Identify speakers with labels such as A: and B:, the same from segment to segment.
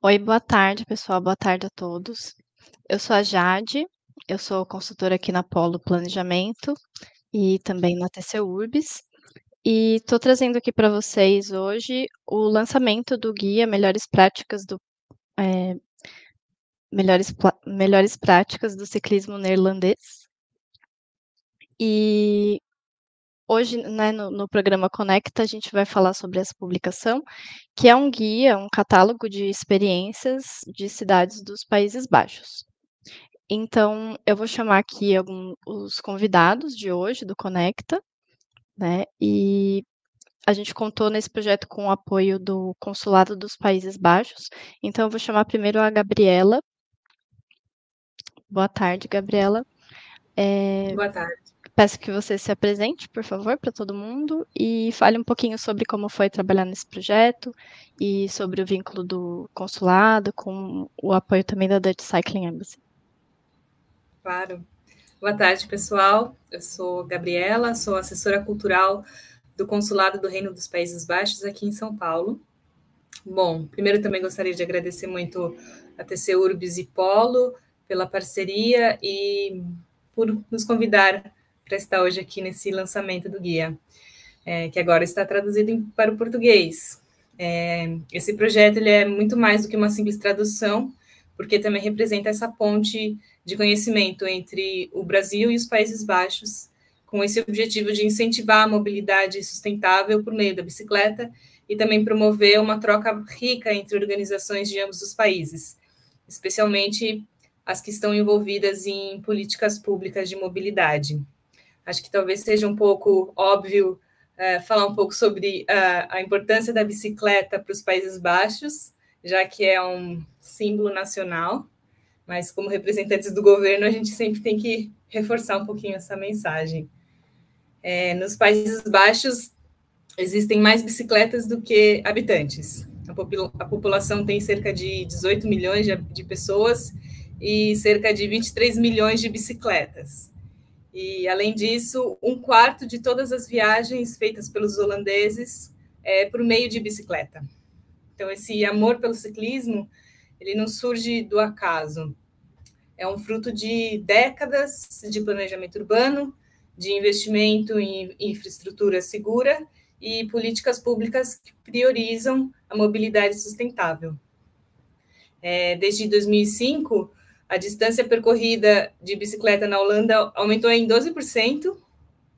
A: Oi, boa tarde, pessoal. Boa tarde a todos. Eu sou a Jade, eu sou consultora aqui na Polo Planejamento e também na TC Urbis. E estou trazendo aqui para vocês hoje o lançamento do guia eh, Melhores Práticas do Ciclismo Neerlandês. E hoje, né, no programa Conecta, a gente vai falar sobre essa publicação, que é um guia, um catálogo de experiências de cidades dos Países Baixos. Então, eu vou chamar aqui os convidados de hoje do Conecta, né? E a gente contou nesse projeto com o apoio do Consulado dos Países Baixos. Então, eu vou chamar primeiro a Gabriela. Boa tarde, Gabriela.
B: Boa tarde.
A: Peço que você se apresente, por favor, para todo mundo e fale um pouquinho sobre como foi trabalhar nesse projeto e sobre o vínculo do consulado com o apoio também da Dutch Cycling Embassy.
B: Claro. Boa tarde, pessoal. Eu sou Gabriela, sou assessora cultural do Consulado do Reino dos Países Baixos aqui em São Paulo. Bom, primeiro também gostaria de agradecer muito a TC Urbis e Polo pela parceria e por nos convidar para estar hoje aqui nesse lançamento do guia, que agora está traduzido para o português. Esse projeto ele é muito mais do que uma simples tradução, porque também representa essa ponte de conhecimento entre o Brasil e os Países Baixos, com esse objetivo de incentivar a mobilidade sustentável por meio da bicicleta e também promover uma troca rica entre organizações de ambos os países, especialmente as que estão envolvidas em políticas públicas de mobilidade. Acho que talvez seja um pouco óbvio falar um pouco sobre a importância da bicicleta para os Países Baixos, já que é um símbolo nacional, mas como representantes do governo, a gente sempre tem que reforçar um pouquinho essa mensagem. Nos Países Baixos, existem mais bicicletas do que habitantes. A população tem cerca de 18 milhões de pessoas e cerca de 23 milhões de bicicletas. E, além disso, um quarto de todas as viagens feitas pelos holandeses é por meio de bicicleta. Então, esse amor pelo ciclismo, ele não surge do acaso. É um fruto de décadas de planejamento urbano, de investimento em infraestrutura segura e políticas públicas que priorizam a mobilidade sustentável. Desde 2005, a distância percorrida de bicicleta na Holanda aumentou em 12%,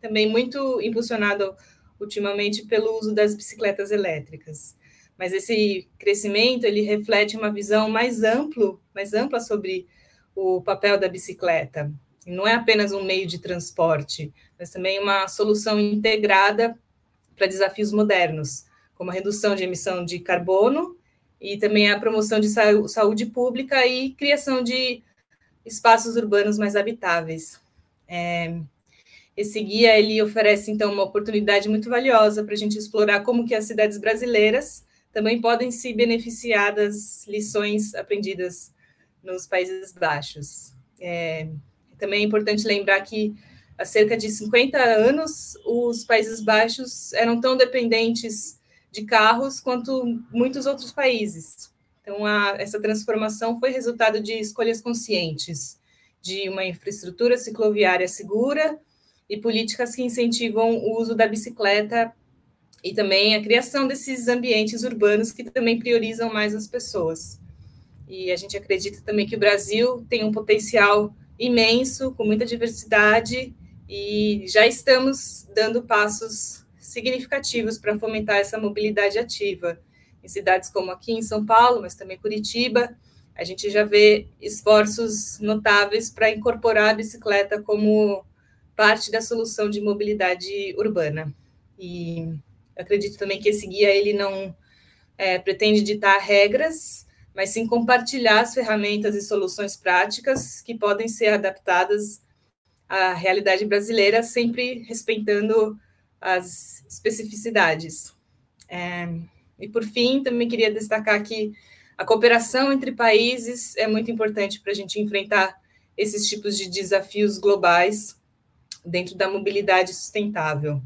B: também muito impulsionado ultimamente pelo uso das bicicletas elétricas. Mas esse crescimento ele reflete uma visão mais ampla sobre o papel da bicicleta. E não é apenas um meio de transporte, mas também uma solução integrada para desafios modernos, como a redução de emissão de carbono e também a promoção de saúde pública e criação de espaços urbanos mais habitáveis. Esse guia ele oferece, então, uma oportunidade muito valiosa para a gente explorar como que as cidades brasileiras também podem se beneficiar das lições aprendidas nos Países Baixos. Também é importante lembrar que há cerca de 50 anos, os Países Baixos eram tão dependentes de carros quanto muitos outros países. Então, essa transformação foi resultado de escolhas conscientes, de uma infraestrutura cicloviária segura e políticas que incentivam o uso da bicicleta e também a criação desses ambientes urbanos que também priorizam mais as pessoas. E a gente acredita também que o Brasil tem um potencial imenso, com muita diversidade, e já estamos dando passos significativos para fomentar essa mobilidade ativa. Em cidades como aqui em São Paulo, mas também Curitiba, a gente já vê esforços notáveis para incorporar a bicicleta como parte da solução de mobilidade urbana. E acredito também que esse guia ele não pretende ditar regras, mas sim compartilhar as ferramentas e soluções práticas que podem ser adaptadas à realidade brasileira, sempre respeitando as especificidades. E, por fim, também queria destacar que a cooperação entre países é muito importante para a gente enfrentar esses tipos de desafios globais dentro da mobilidade sustentável.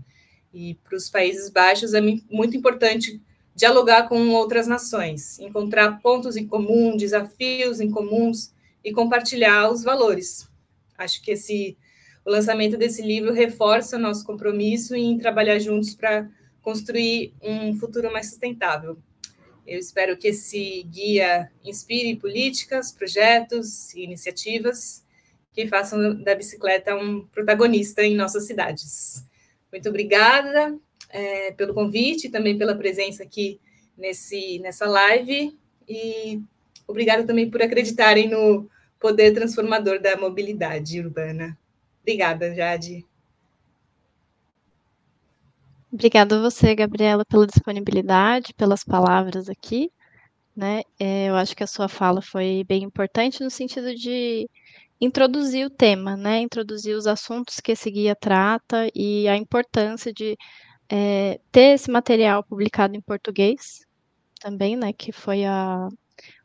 B: E para os Países Baixos é muito importante dialogar com outras nações, encontrar pontos em comum, desafios em comuns e compartilhar os valores. Acho que o lançamento desse livro reforça nosso compromisso em trabalhar juntos para construir um futuro mais sustentável. Eu espero que esse guia inspire políticas, projetos e iniciativas que façam da bicicleta um protagonista em nossas cidades. Muito obrigada pelo convite, também pela presença aqui nessa live, e obrigada também por acreditarem no poder transformador da mobilidade urbana. Obrigada, Jade.
A: Obrigada a você, Gabriela, pela disponibilidade, pelas palavras aqui, né? Eu acho que a sua fala foi bem importante no sentido de introduzir o tema, né? Introduzir os assuntos que esse guia trata e a importância de ter esse material publicado em português também, né? Que foi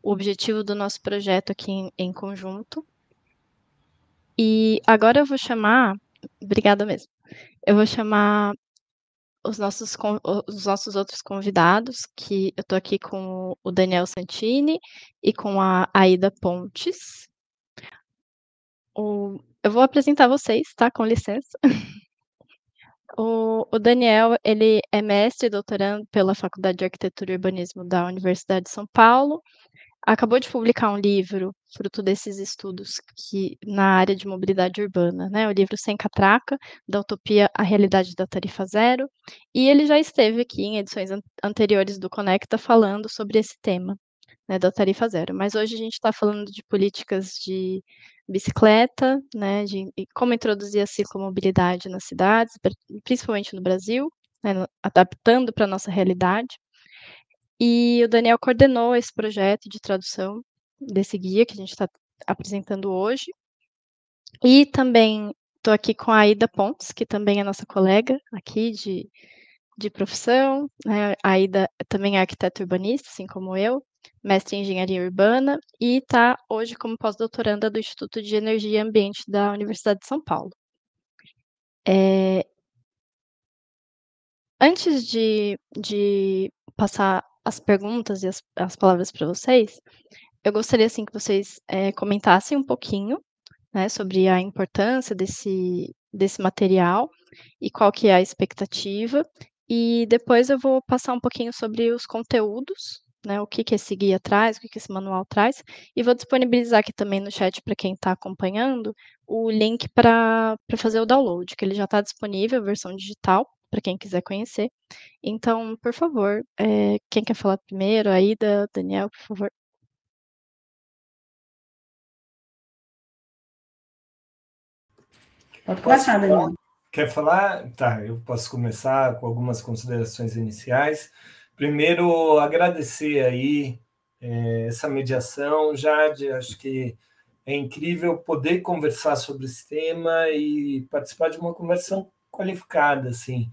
A: o objetivo do nosso projeto aqui em conjunto. E agora eu vou chamar, obrigada mesmo, eu vou chamar os nossos outros convidados, que eu estou aqui com o Daniel Santini e com a Aida Pontes. Eu vou apresentar vocês, tá? Com licença. O Daniel, ele é mestre e doutorando pela Faculdade de Arquitetura e Urbanismo da Universidade de São Paulo. Acabou de publicar um livro, fruto desses estudos na área de mobilidade urbana, né? O livro Sem Catraca, da Utopia à Realidade da Tarifa Zero. E ele já esteve aqui em edições anteriores do Conecta falando sobre esse tema, né, da tarifa zero. Mas hoje a gente está falando de políticas de bicicleta, né, de como introduzir a ciclomobilidade nas cidades, principalmente no Brasil, né, adaptando para a nossa realidade. E o Daniel coordenou esse projeto de tradução desse guia que a gente está apresentando hoje. E também estou aqui com a Aida Pontes, que também é nossa colega aqui de profissão, né? A Aida também é arquiteta urbanista, assim como eu, mestre em engenharia urbana, e está hoje como pós-doutoranda do Instituto de Energia e Ambiente da Universidade de São Paulo. Antes de passar as perguntas e as palavras para vocês, eu gostaria assim, que vocês comentassem um pouquinho, né, sobre a importância desse material e qual que é a expectativa. E depois eu vou passar um pouquinho sobre os conteúdos, né, o que esse guia traz, o que esse manual traz, e vou disponibilizar aqui também no chat para quem está acompanhando o link para fazer o download, que ele já está disponível, a versão digital, para quem quiser conhecer. Então, por favor, quem quer falar primeiro? Aida, Daniel, por favor.
C: Pode começar, Daniel.
D: Quer falar? Tá, eu posso começar com algumas considerações iniciais. Primeiro, agradecer aí essa mediação, Jade, acho que é incrível poder conversar sobre esse tema e participar de uma conversa qualificada, assim,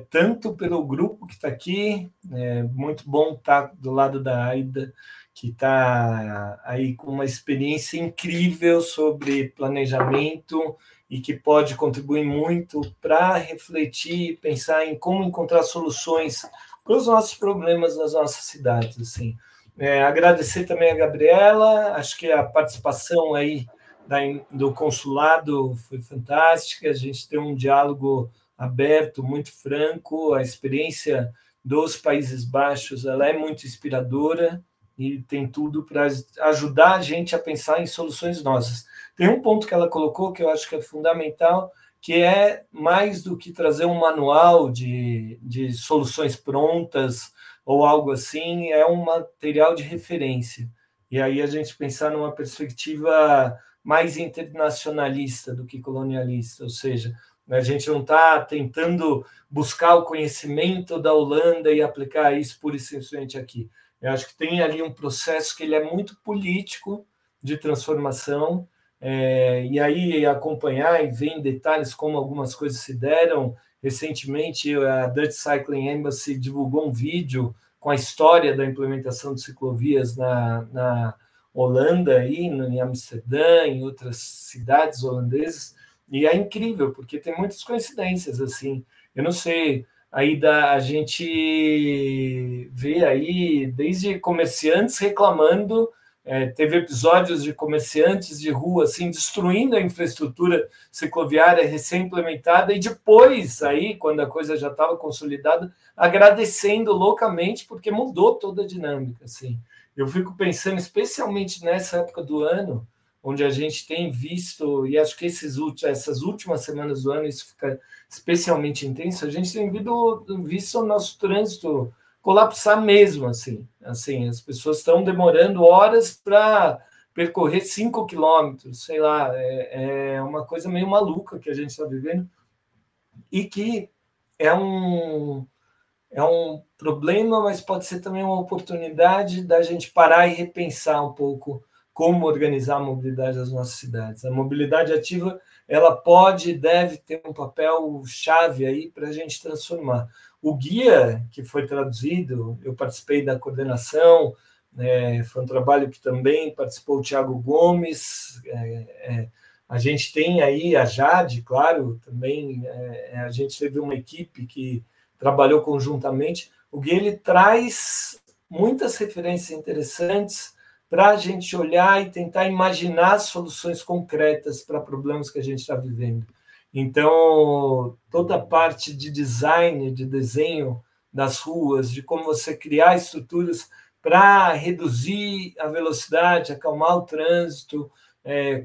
D: tanto pelo grupo que está aqui, muito bom estar do lado da Aida, que está aí com uma experiência incrível sobre planejamento e que pode contribuir muito para refletir e pensar em como encontrar soluções para os nossos problemas nas nossas cidades, assim. Agradecer também a Gabriela, acho que a participação aí do consulado foi fantástica, a gente tem um diálogo aberto, muito franco, a experiência dos Países Baixos ela é muito inspiradora e tem tudo para ajudar a gente a pensar em soluções nossas. Tem um ponto que ela colocou que eu acho que é fundamental, que é mais do que trazer um manual de soluções prontas ou algo assim, é um material de referência. E aí a gente pensar numa perspectiva mais internacionalista do que colonialista, ou seja, a gente não está tentando buscar o conhecimento da Holanda e aplicar isso pura e simplesmente aqui. Eu acho que tem ali um processo que ele é muito político de transformação, e aí acompanhar e ver em detalhes como algumas coisas se deram. Recentemente, a Dutch Cycling Embassy divulgou um vídeo com a história da implementação de ciclovias na Holanda, aí, em Amsterdã, em outras cidades holandesas, e é incrível, porque tem muitas coincidências, assim. Eu não sei a gente vê aí desde comerciantes reclamando, teve episódios de comerciantes de rua assim, destruindo a infraestrutura cicloviária recém-implementada, e depois, aí, quando a coisa já estava consolidada, agradecendo loucamente, porque mudou toda a dinâmica. Assim. Eu fico pensando, especialmente nessa época do ano, onde a gente tem visto, e acho que essas últimas semanas do ano isso fica especialmente intenso, a gente tem visto o nosso trânsito colapsar mesmo, assim, as pessoas estão demorando horas para percorrer 5 quilômetros, sei lá, é uma coisa meio maluca que a gente está vivendo, e que é um problema, mas pode ser também uma oportunidade da gente parar e repensar um pouco como organizar a mobilidade das nossas cidades. A mobilidade ativa, ela pode e deve ter um papel chave aí para a gente transformar. O guia que foi traduzido, eu participei da coordenação, foi um trabalho que também participou o Thiago Gomes, a gente tem aí a Jade, claro, também a gente teve uma equipe que trabalhou conjuntamente. O guia ele traz muitas referências interessantes para a gente olhar e tentar imaginar soluções concretas para problemas que a gente está vivendo. Então, toda a parte de design, de desenho das ruas, de como você criar estruturas para reduzir a velocidade, acalmar o trânsito,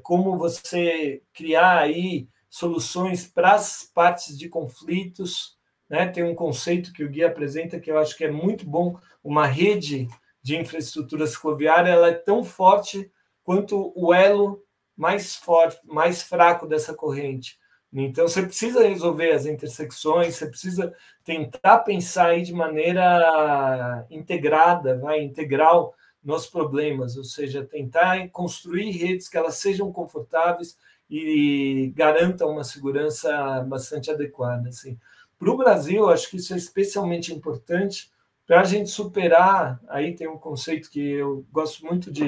D: como você criar aí soluções para as partes de conflitos, né? Tem um conceito que o guia apresenta que eu acho que é muito bom, uma rede de infraestrutura cicloviária, ela é tão forte quanto o elo mais forte, mais fraco dessa corrente. Então, você precisa resolver as intersecções, você precisa tentar pensar aí de maneira integrada, integral nos problemas, ou seja, tentar construir redes que elas sejam confortáveis e garantam uma segurança bastante adequada. Assim. Para o Brasil, acho que isso é especialmente importante para a gente superar, aí tem um conceito que eu gosto muito de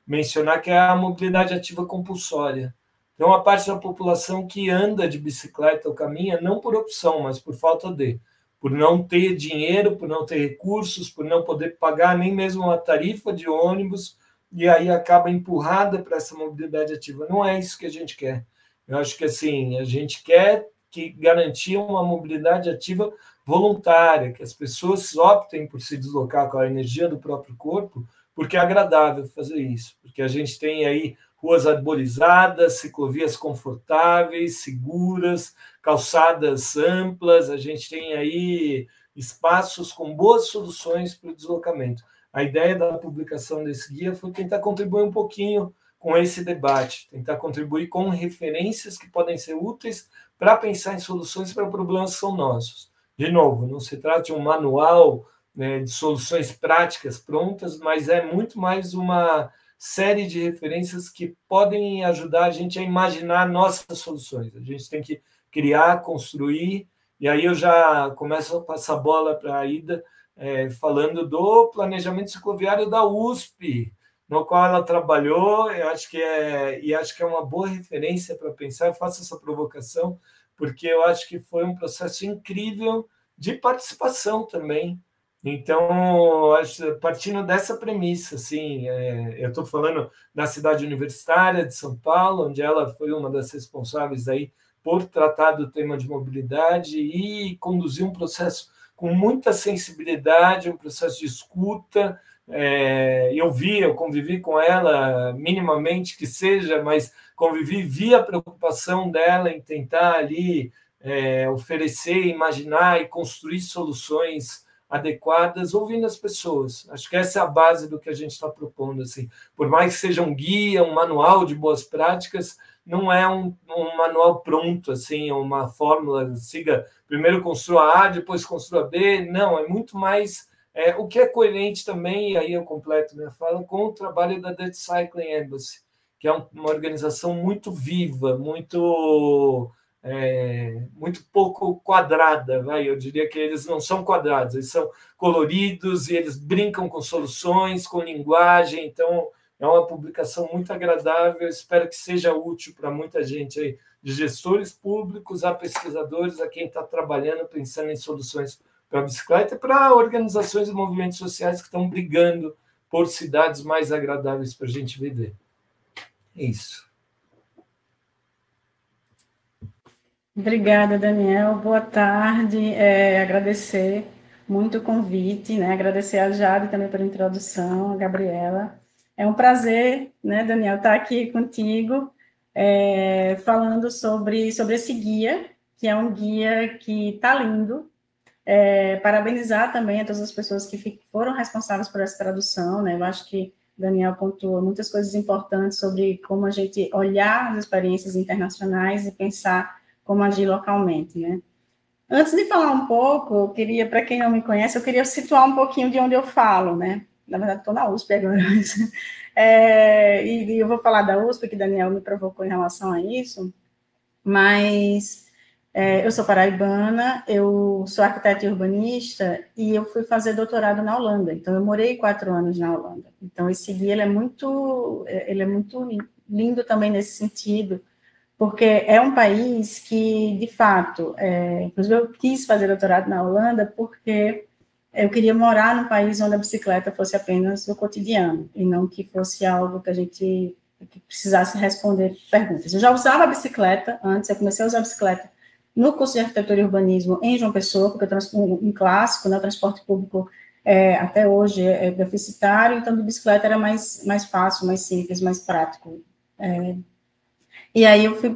D: mencionar, que é a mobilidade ativa compulsória. Tem uma parte da população que anda de bicicleta ou caminha não por opção, mas por falta de, por não ter dinheiro, por não ter recursos, por não poder pagar nem mesmo uma tarifa de ônibus, e aí acaba empurrada para essa mobilidade ativa. Não é isso que a gente quer. Eu acho que assim, a gente quer que garantir uma mobilidade ativa voluntária, que as pessoas optem por se deslocar com a energia do próprio corpo, porque é agradável fazer isso, porque a gente tem aí ruas arborizadas, ciclovias confortáveis, seguras, calçadas amplas, a gente tem aí espaços com boas soluções para o deslocamento. A ideia da publicação desse guia foi tentar contribuir um pouquinho com esse debate, tentar contribuir com referências que podem ser úteis para pensar em soluções para problemas que são nossos. De novo, não se trata de um manual, né, de soluções práticas prontas, mas é muito mais uma série de referências que podem ajudar a gente a imaginar nossas soluções. A gente tem que criar, construir, e aí eu já começo a passar a bola para a Aida, falando do planejamento cicloviário da USP, no qual ela trabalhou, acho que é uma boa referência para pensar. Eu faço essa provocação, porque eu acho que foi um processo incrível de participação também. Então, partindo dessa premissa, assim, eu estou falando da cidade universitária de São Paulo, onde ela foi uma das responsáveis aí por tratar do tema de mobilidade e conduzir um processo com muita sensibilidade, um processo de escuta. Eu convivi com ela minimamente que seja, mas vi a preocupação dela em tentar ali oferecer, imaginar e construir soluções adequadas, ouvindo as pessoas. Acho que essa é a base do que a gente está propondo. Assim. Por mais que seja um guia, um manual de boas práticas, não é um manual pronto, assim, uma fórmula, siga, primeiro construa A, depois construa B. Não, é muito mais o que é coerente também, e aí eu completo minha fala, com o trabalho da Dutch Cycling Embassy, que é uma organização muito viva, muito pouco quadrada, eu diria que eles não são quadrados, eles são coloridos e eles brincam com soluções, com linguagem, então é uma publicação muito agradável, espero que seja útil para muita gente aí, de gestores públicos a pesquisadores, a quem está trabalhando, pensando em soluções para a bicicleta e para organizações e movimentos sociais que estão brigando por cidades mais agradáveis para a gente viver. É isso.
C: Obrigada, Daniel. Boa tarde. Agradecer muito o convite, né? Agradecer a Jade também pela introdução, a Gabriela. É um prazer, né, Daniel, estar aqui contigo, falando sobre esse guia, que é um guia que está lindo. Parabenizar também a todas as pessoas que foram responsáveis por essa tradução, né? Eu acho que Daniel pontuou muitas coisas importantes sobre como a gente olhar as experiências internacionais e pensar como agir localmente, né? Antes de falar um pouco, eu queria, para quem não me conhece, eu queria situar um pouquinho de onde eu falo, né? Na verdade, estou na USP agora. E eu vou falar da USP, que Daniel me provocou em relação a isso, mas eu sou paraibana, eu sou arquiteta e urbanista, e eu fui fazer doutorado na Holanda, então eu morei 4 anos na Holanda. Então, esse guia, ele é muito lindo também nesse sentido, porque é um país que, de fato, inclusive eu quis fazer doutorado na Holanda porque eu queria morar num país onde a bicicleta fosse apenas o cotidiano, e não que fosse algo que a gente que precisasse responder perguntas. Eu já usava a bicicleta antes, eu comecei a usar a bicicleta no curso de arquitetura e urbanismo em João Pessoa, porque um clássico, né, o transporte público até hoje é deficitário, então de bicicleta era mais fácil, mais simples, mais prático. E aí eu fui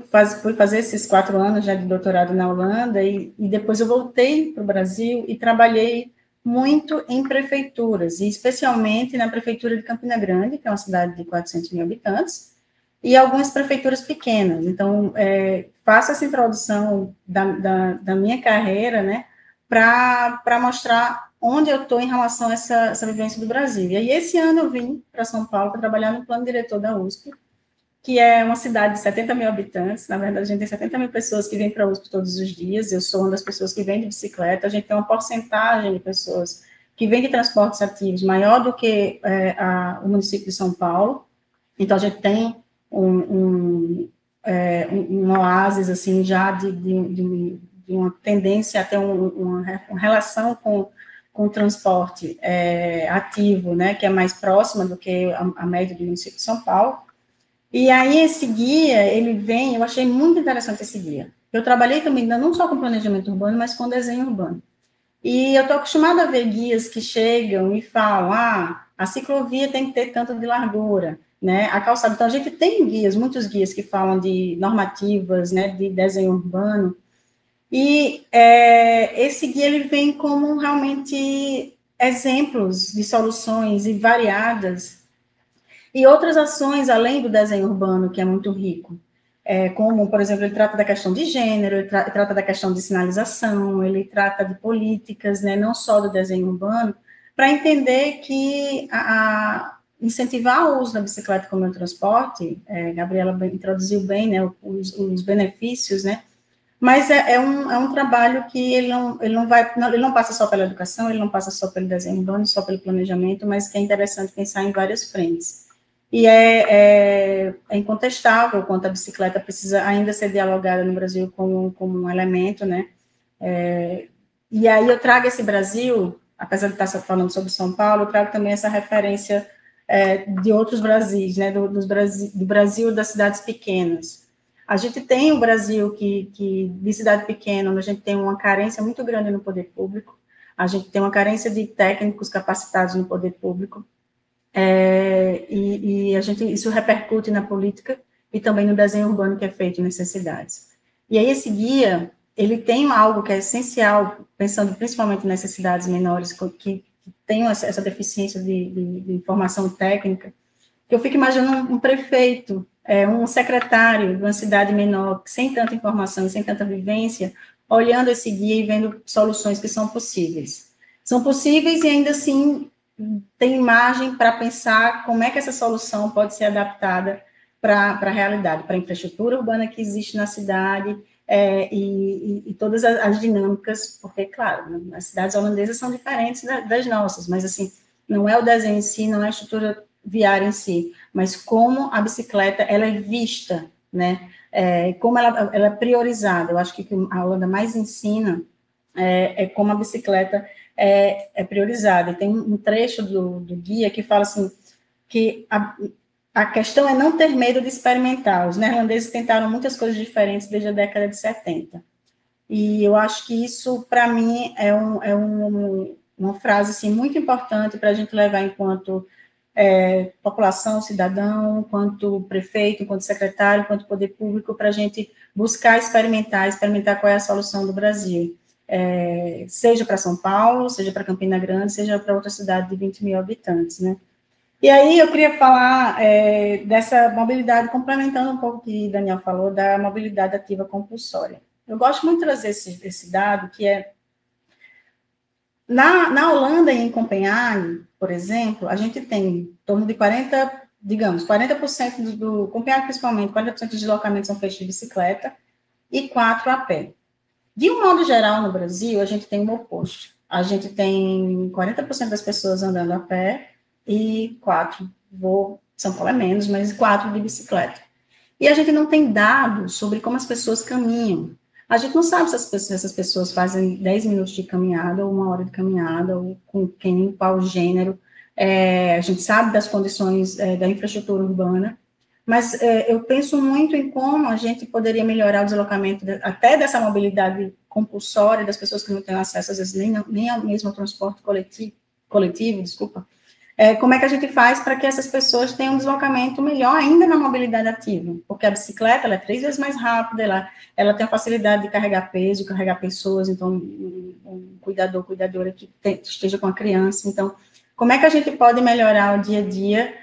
C: fazer esses 4 anos já de doutorado na Holanda, e depois eu voltei para o Brasil e trabalhei muito em prefeituras, e especialmente na prefeitura de Campina Grande, que é uma cidade de 400 mil habitantes, e algumas prefeituras pequenas. Então, faço essa introdução da minha carreira, né, para mostrar onde eu estou em relação a essa vivência do Brasil. E aí, esse ano eu vim para São Paulo para trabalhar no plano diretor da USP, que é uma cidade de 70 mil habitantes. Na verdade, a gente tem 70 mil pessoas que vêm para a USP todos os dias. Eu sou uma das pessoas que vem de bicicleta. A gente tem uma porcentagem de pessoas que vêm de transportes ativos maior do que o município de São Paulo. Então, a gente tem um oásis, assim, já de uma tendência a ter uma relação com o transporte ativo, né, que é mais próxima do que a média do município de São Paulo. E aí, esse guia, eu achei muito interessante esse guia. Eu trabalhei também, não só com planejamento urbano, mas com desenho urbano. E eu estou acostumada a ver guias que chegam e falam, a ciclovia tem que ter tanto de largura, né, a calçada. Então, a gente tem guias, muitos guias que falam de normativas, né, de desenho urbano, e esse guia, ele vem como realmente exemplos de soluções e variadas, e outras ações, além do desenho urbano, que é muito rico, como, por exemplo, ele trata da questão de gênero, ele trata da questão de sinalização, ele trata de políticas, né, não só do desenho urbano, para entender que incentivar o uso da bicicleta como meio de transporte, Gabriela introduziu bem, né, os benefícios, né, mas é um trabalho que ele não passa só pela educação, ele não passa só pelo desenho urbano, só pelo planejamento, mas que é interessante pensar em várias frentes. E é incontestável quanto a bicicleta precisa ainda ser dialogada no Brasil como um elemento, né? E aí eu trago esse Brasil, apesar de estar falando sobre São Paulo, eu trago também essa referência de outros Brasis, né? Do Brasil das cidades pequenas. A gente tem um Brasil de cidade pequena, onde a gente tem uma carência muito grande no poder público, a gente tem uma carência de técnicos capacitados no poder público, e isso repercute na política e também no desenho urbano que é feito nessas cidades. E aí esse guia, ele tem algo que é essencial, pensando principalmente nessas cidades menores que têm essa deficiência de informação técnica, que eu fico imaginando um prefeito, um secretário de uma cidade menor, sem tanta informação e sem tanta vivência, olhando esse guia e vendo soluções que são possíveis. São possíveis e ainda assim tem margem para pensar como é que essa solução pode ser adaptada para a realidade, para a infraestrutura urbana que existe na cidade, e todas as dinâmicas, porque, claro, as cidades holandesas são diferentes das nossas, mas, assim, não é o desenho em si, não é a estrutura viária em si, mas como a bicicleta, ela é vista, né, como ela é priorizada. Eu acho que a Holanda mais ensina como a bicicleta é priorizada. E tem um trecho do guia que fala assim, que a questão é não ter medo de experimentar. Os neerlandeses tentaram muitas coisas diferentes desde a década de 70. E eu acho que isso, para mim, uma frase assim, muito importante para a gente levar enquanto população, cidadão, enquanto prefeito, enquanto secretário, enquanto poder público, para a gente buscar experimentar qual é a solução do Brasil. Seja para São Paulo, seja para Campina Grande, seja para outra cidade de 20 mil habitantes, né? E aí eu queria falar dessa mobilidade, complementando um pouco o que Daniel falou, da mobilidade ativa compulsória. Eu gosto muito de trazer esse dado, que é, na Holanda e em Copenhague, por exemplo, a gente tem em torno de 40% Copenhague principalmente, 40% dos deslocamentos são feitos de bicicleta e 4% a pé. De um modo geral, no Brasil, a gente tem o oposto. A gente tem 40% das pessoas andando a pé e 4%, São Paulo é menos, mas 4% de bicicleta. E a gente não tem dados sobre como as pessoas caminham. A gente não sabe se essas pessoas fazem 10 minutos de caminhada, ou 1 hora de caminhada, ou com quem, qual gênero. A gente sabe das condições da infraestrutura urbana, mas eu penso muito em como a gente poderia melhorar o deslocamento, até dessa mobilidade compulsória das pessoas que não têm acesso, às vezes, nem ao mesmo transporte coletivo, desculpa. Como é que a gente faz para que essas pessoas tenham um deslocamento melhor ainda na mobilidade ativa? Porque a bicicleta, ela é 3 vezes mais rápida, ela tem a facilidade de carregar peso, carregar pessoas, então, um cuidador, cuidadora que esteja com a criança. Então, como é que a gente pode melhorar o dia a dia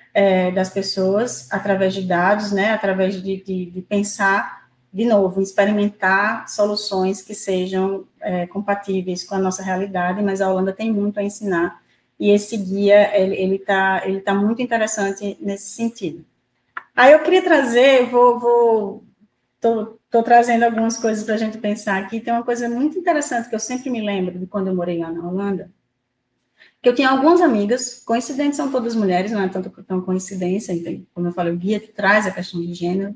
C: das pessoas através de dados, né, através de pensar, de novo, experimentar soluções que sejam compatíveis com a nossa realidade, mas a Holanda tem muito a ensinar, e esse guia, ele tá muito interessante nesse sentido. Aí eu queria trazer, tô trazendo algumas coisas para a gente pensar aqui. Tem uma coisa muito interessante que eu sempre me lembro de quando eu morei lá na Holanda, que eu tinha algumas amigas, coincidentes são todas mulheres, não é tanto tão coincidência, então, como eu falei, o guia traz a questão de gênero,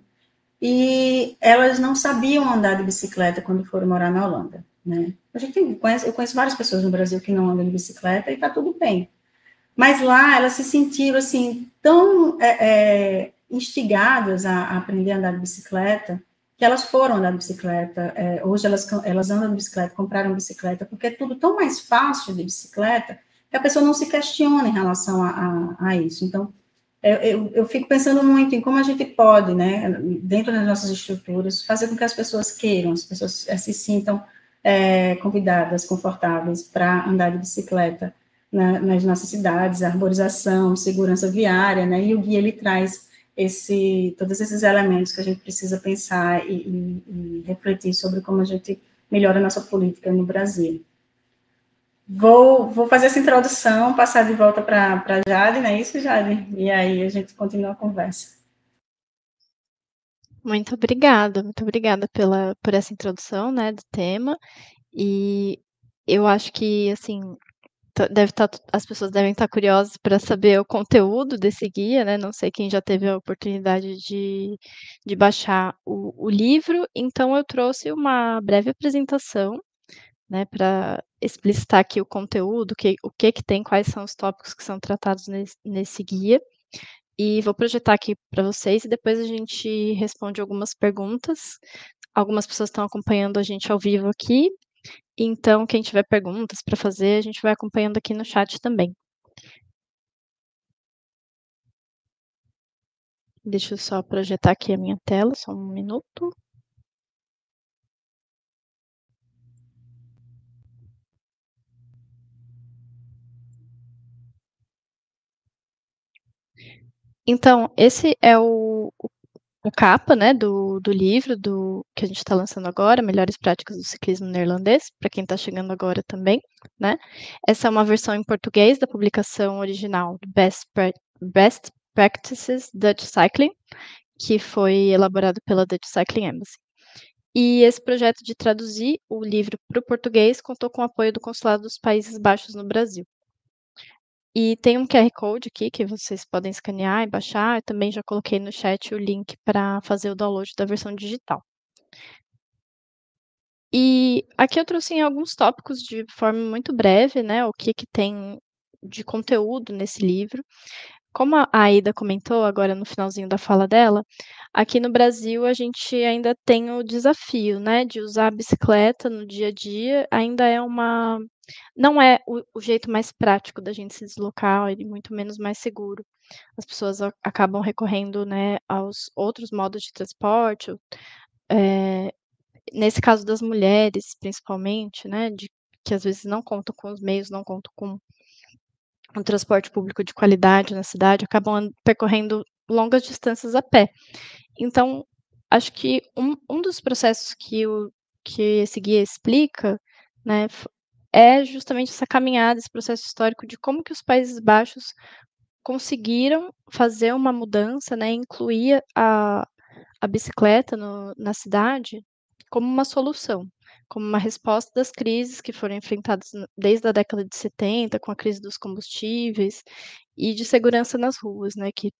C: e elas não sabiam andar de bicicleta quando foram morar na Holanda, né? Eu conheço várias pessoas no Brasil que não andam de bicicleta e tá tudo bem. Mas lá elas se sentiram, assim, tão instigadas a aprender a andar de bicicleta, que elas foram andar de bicicleta. Hoje elas andam de bicicleta, compraram bicicleta, porque é tudo tão mais fácil de bicicleta, que a pessoa não se questiona em relação a isso. Então, eu fico pensando muito em como a gente pode, né, dentro das nossas estruturas, fazer com que as pessoas queiram, as pessoas se sintam convidadas, confortáveis para andar de bicicleta nas nossas cidades, arborização, segurança viária, né, e o guia, ele traz todos esses elementos que a gente precisa pensar e refletir sobre como a gente melhora a nossa política no Brasil. Vou fazer essa introdução, passar de volta para Jade, não é isso, Jade? E aí a gente continua a conversa.
A: Muito obrigada por essa introdução, né, do tema. E eu acho que, assim, as pessoas devem estar curiosas para saber o conteúdo desse guia, né? Não sei quem já teve a oportunidade de baixar o livro, então eu trouxe uma breve apresentação, né, para explicitar aqui o conteúdo, o que tem, quais são os tópicos que são tratados nesse guia. E vou projetar aqui para vocês e depois a gente responde algumas perguntas. Algumas pessoas estão acompanhando a gente ao vivo aqui, então quem tiver perguntas para fazer, a gente vai acompanhando aqui no chat também. Deixa eu só projetar aqui a minha tela, só um minuto. Então, esse é o capa, né, do livro que a gente está lançando agora, Melhores Práticas do Ciclismo Neerlandês, para quem está chegando agora também, né? Essa é uma versão em português da publicação original do Best Practices Dutch Cycling, que foi elaborado pela Dutch Cycling Embassy. E esse projeto de traduzir o livro para o português contou com o apoio do Consulado dos Países Baixos no Brasil. E tem um QR Code aqui que vocês podem escanear e baixar. Eu também já coloquei no chat o link para fazer o download da versão digital. E aqui eu trouxe alguns tópicos de forma muito breve, né, o que tem de conteúdo nesse livro. Como a Aida comentou agora no finalzinho da fala dela, aqui no Brasil a gente ainda tem o desafio, né, de usar a bicicleta no dia a dia, ainda não é o jeito mais prático da gente se deslocar e muito menos mais seguro. As pessoas acabam recorrendo, né, aos outros modos de transporte, nesse caso das mulheres principalmente, né, que às vezes não contam com os meios, não contam com um transporte público de qualidade na cidade, acabam percorrendo longas distâncias a pé. Então, acho que um dos processos que esse guia explica, né, é justamente essa caminhada, esse processo histórico de como que os Países Baixos conseguiram fazer uma mudança, né, incluir a bicicleta na cidade como uma solução, como uma resposta das crises que foram enfrentadas desde a década de 70, com a crise dos combustíveis e de segurança nas ruas, né, que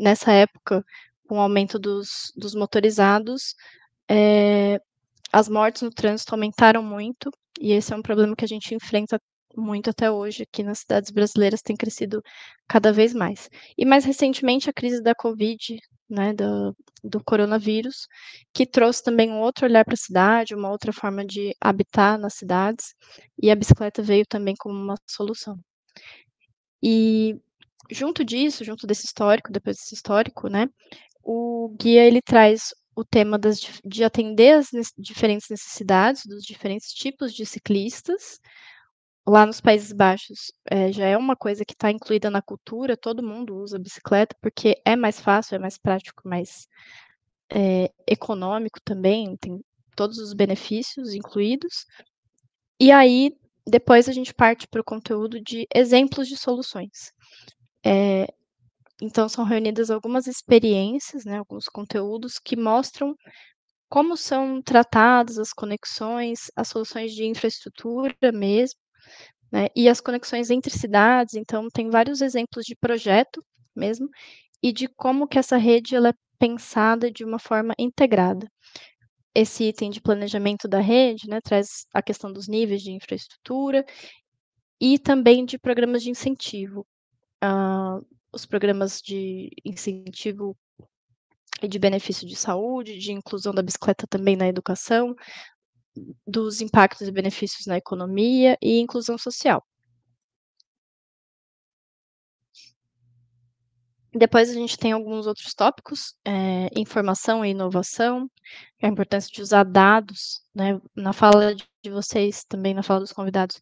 A: nessa época, com o aumento dos motorizados, as mortes no trânsito aumentaram muito, e esse é um problema que a gente enfrenta muito até hoje aqui nas cidades brasileiras, tem crescido cada vez mais. E mais recentemente a crise da Covid, né, do coronavírus, que trouxe também um outro olhar para a cidade, uma outra forma de habitar nas cidades, e a bicicleta veio também como uma solução. E junto disso, junto desse histórico, depois desse histórico, né, o guia ele traz o tema de atender as diferentes necessidades dos diferentes tipos de ciclistas. Lá nos Países Baixos, já é uma coisa que está incluída na cultura, todo mundo usa bicicleta, porque é mais fácil, é mais prático, mais econômico também, tem todos os benefícios incluídos. E aí, depois a gente parte para o conteúdo de exemplos de soluções. Então são reunidas algumas experiências, né, alguns conteúdos que mostram como são tratadas as conexões, as soluções de infraestrutura mesmo, né, e as conexões entre cidades. Então tem vários exemplos de projeto mesmo, e de como que essa rede ela é pensada de uma forma integrada. Esse item de planejamento da rede, né, traz a questão dos níveis de infraestrutura e também de programas de incentivo. Os programas de incentivo e de benefício de saúde, de inclusão da bicicleta também na educação, dos impactos e benefícios na economia e inclusão social. Depois a gente tem alguns outros tópicos, informação e inovação, a importância de usar dados, né, na fala de vocês, também na fala dos convidados,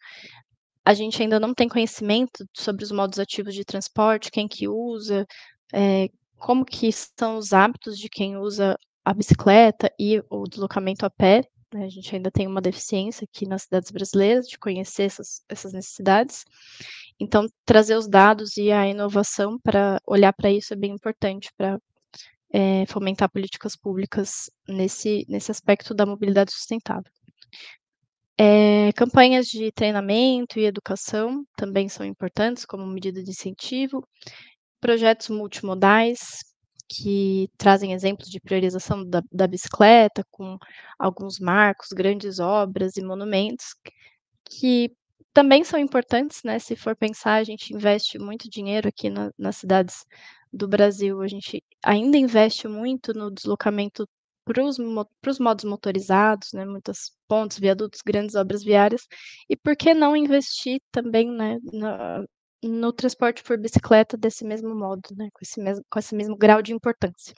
A: a gente ainda não tem conhecimento sobre os modos ativos de transporte, quem que usa, como que são os hábitos de quem usa a bicicleta e o deslocamento a pé, né, a gente ainda tem uma deficiência aqui nas cidades brasileiras de conhecer essas necessidades. Então, trazer os dados e a inovação para olhar para isso é bem importante para fomentar políticas públicas nesse aspecto da mobilidade sustentável. Campanhas de treinamento e educação também são importantes como medida de incentivo. Projetos multimodais que trazem exemplos de priorização da bicicleta, com alguns marcos, grandes obras e monumentos, que também são importantes, né? Se for pensar, a gente investe muito dinheiro aqui nas cidades do Brasil, a gente ainda investe muito no deslocamento para os modos motorizados, né? Muitas pontes, viadutos, grandes obras viárias, e por que não investir também, né, no transporte por bicicleta desse mesmo modo, né? Com esse mesmo grau de importância.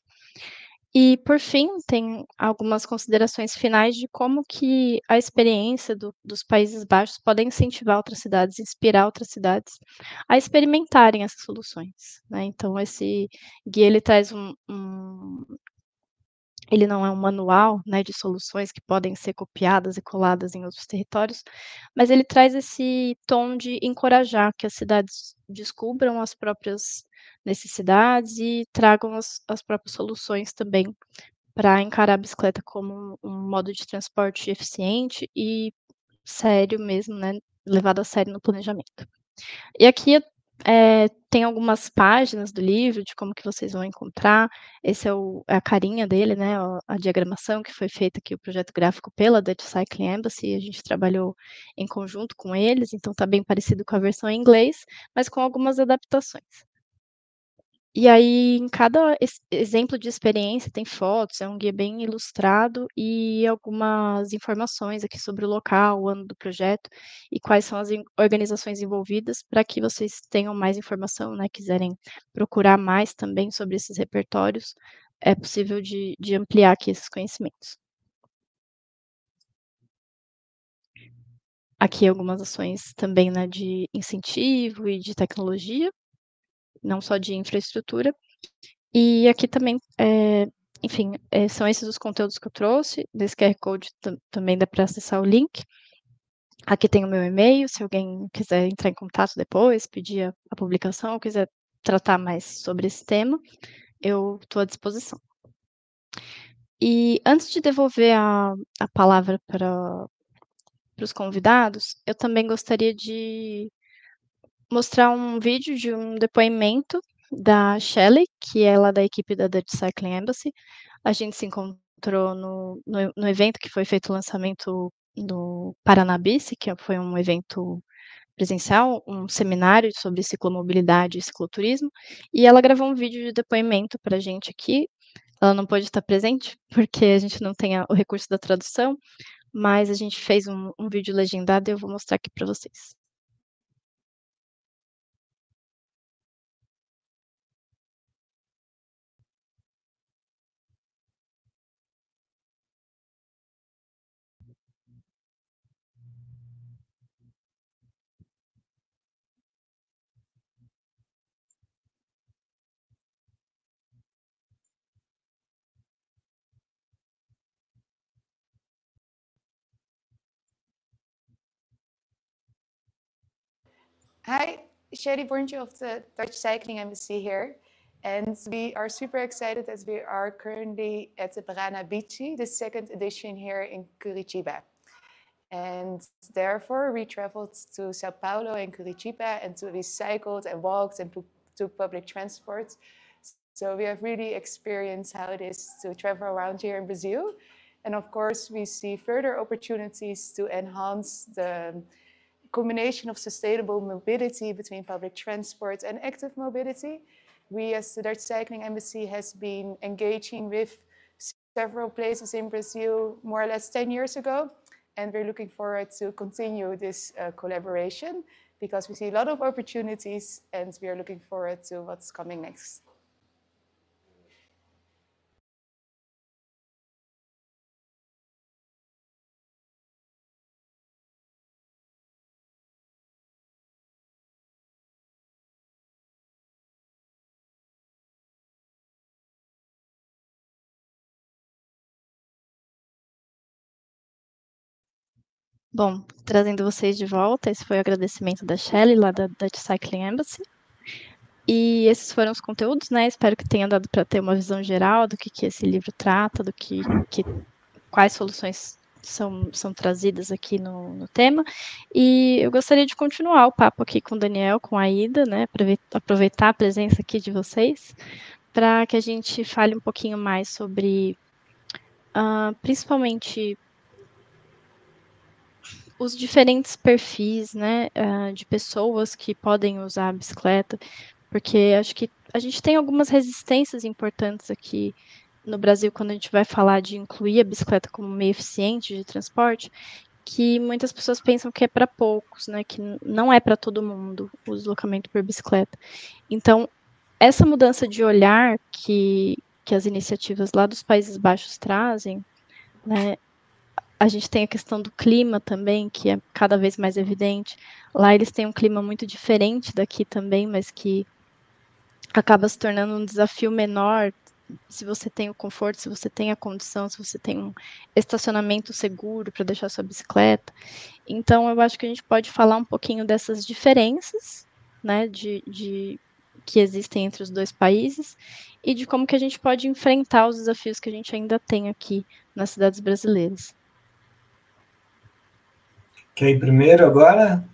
A: E, por fim, tem algumas considerações finais de como que a experiência dos Países Baixos podem incentivar outras cidades, inspirar outras cidades a experimentarem essas soluções, né. Então esse guia ele traz ele não é um manual, né, de soluções que podem ser copiadas e coladas em outros territórios, mas ele traz esse tom de encorajar que as cidades descubram as próprias necessidades e tragam as próprias soluções também para encarar a bicicleta como um modo de transporte eficiente e sério mesmo, né, levado a sério no planejamento. E aqui Tem algumas páginas do livro de como que vocês vão encontrar. Esse é a carinha dele, né, a diagramação que foi feita aqui, o projeto gráfico pela Dutch Cycling Embassy, a gente trabalhou em conjunto com eles, então está bem parecido com a versão em inglês, mas com algumas adaptações. E aí, em cada exemplo de experiência tem fotos, é um guia bem ilustrado e algumas informações aqui sobre o local, o ano do projeto e quais são as organizações envolvidas, para que vocês tenham mais informação, né, quiserem procurar mais também sobre esses repertórios, é possível de ampliar aqui esses conhecimentos. Aqui algumas ações também, né, de incentivo e de tecnologia, não só de infraestrutura. E aqui também, enfim, são esses os conteúdos que eu trouxe. Desse QR Code também dá para acessar o link. Aqui tem o meu e-mail, se alguém quiser entrar em contato depois, pedir a publicação, ou quiser tratar mais sobre esse tema, eu estou à disposição. E antes de devolver a palavra para os convidados, eu também gostaria de mostrar um vídeo de um depoimento da Shelley, que é lá da equipe da Dutch Cycling Embassy. A gente se encontrou no evento que foi feito o lançamento do Paranabici, que foi um evento presencial, um seminário sobre ciclomobilidade e cicloturismo, e ela gravou um vídeo de depoimento para a gente aqui. Ela não pôde estar presente, porque a gente não tem o recurso da tradução, mas a gente fez um vídeo legendado e eu vou mostrar aqui para vocês.
E: Hi, Sherry Borntje of the Dutch Cycling Embassy here. And we are super excited as we are currently at the Paranabici, the second edition here in Curitiba. And therefore, we traveled to Sao Paulo and Curitiba, and we cycled and walked and took public transport. So we have really experienced how it is to travel around here in Brazil. And of course, we see further opportunities to enhance the combination of sustainable mobility between public transport and active mobility. We, as the Dutch Cycling Embassy, has been engaging with several places in Brazil more or less 10 years ago. And we're looking forward to continue this collaboration because we see a lot of opportunities and we are looking forward to what's coming next.
A: Bom, trazendo vocês de volta, esse foi o agradecimento da Shelley, lá da Dutch Cycling Embassy. E esses foram os conteúdos, né? Espero que tenha dado para ter uma visão geral do que esse livro trata, do quais soluções são trazidas aqui no tema. E eu gostaria de continuar o papo aqui com o Daniel, com a Ida, né? Aproveitar a presença aqui de vocês, para que a gente fale um pouquinho mais sobre, principalmente, os diferentes perfis, né, de pessoas que podem usar a bicicleta, porque acho que a gente tem algumas resistências importantes aqui no Brasil quando a gente vai falar de incluir a bicicleta como meio eficiente de transporte, que muitas pessoas pensam que é para poucos, né, que não é para todo mundo o deslocamento por bicicleta. Então, essa mudança de olhar que as iniciativas lá dos Países Baixos trazem, né, a gente tem a questão do clima também, que é cada vez mais evidente. Lá eles têm um clima muito diferente daqui também, mas que acaba se tornando um desafio menor se você tem o conforto, se você tem a condição, se você tem um estacionamento seguro para deixar sua bicicleta. Então, eu acho que a gente pode falar um pouquinho dessas diferenças, né, que existem entre os dois países e de como que a gente pode enfrentar os desafios que a gente ainda tem aqui nas cidades brasileiras.
D: Quer ir primeiro agora?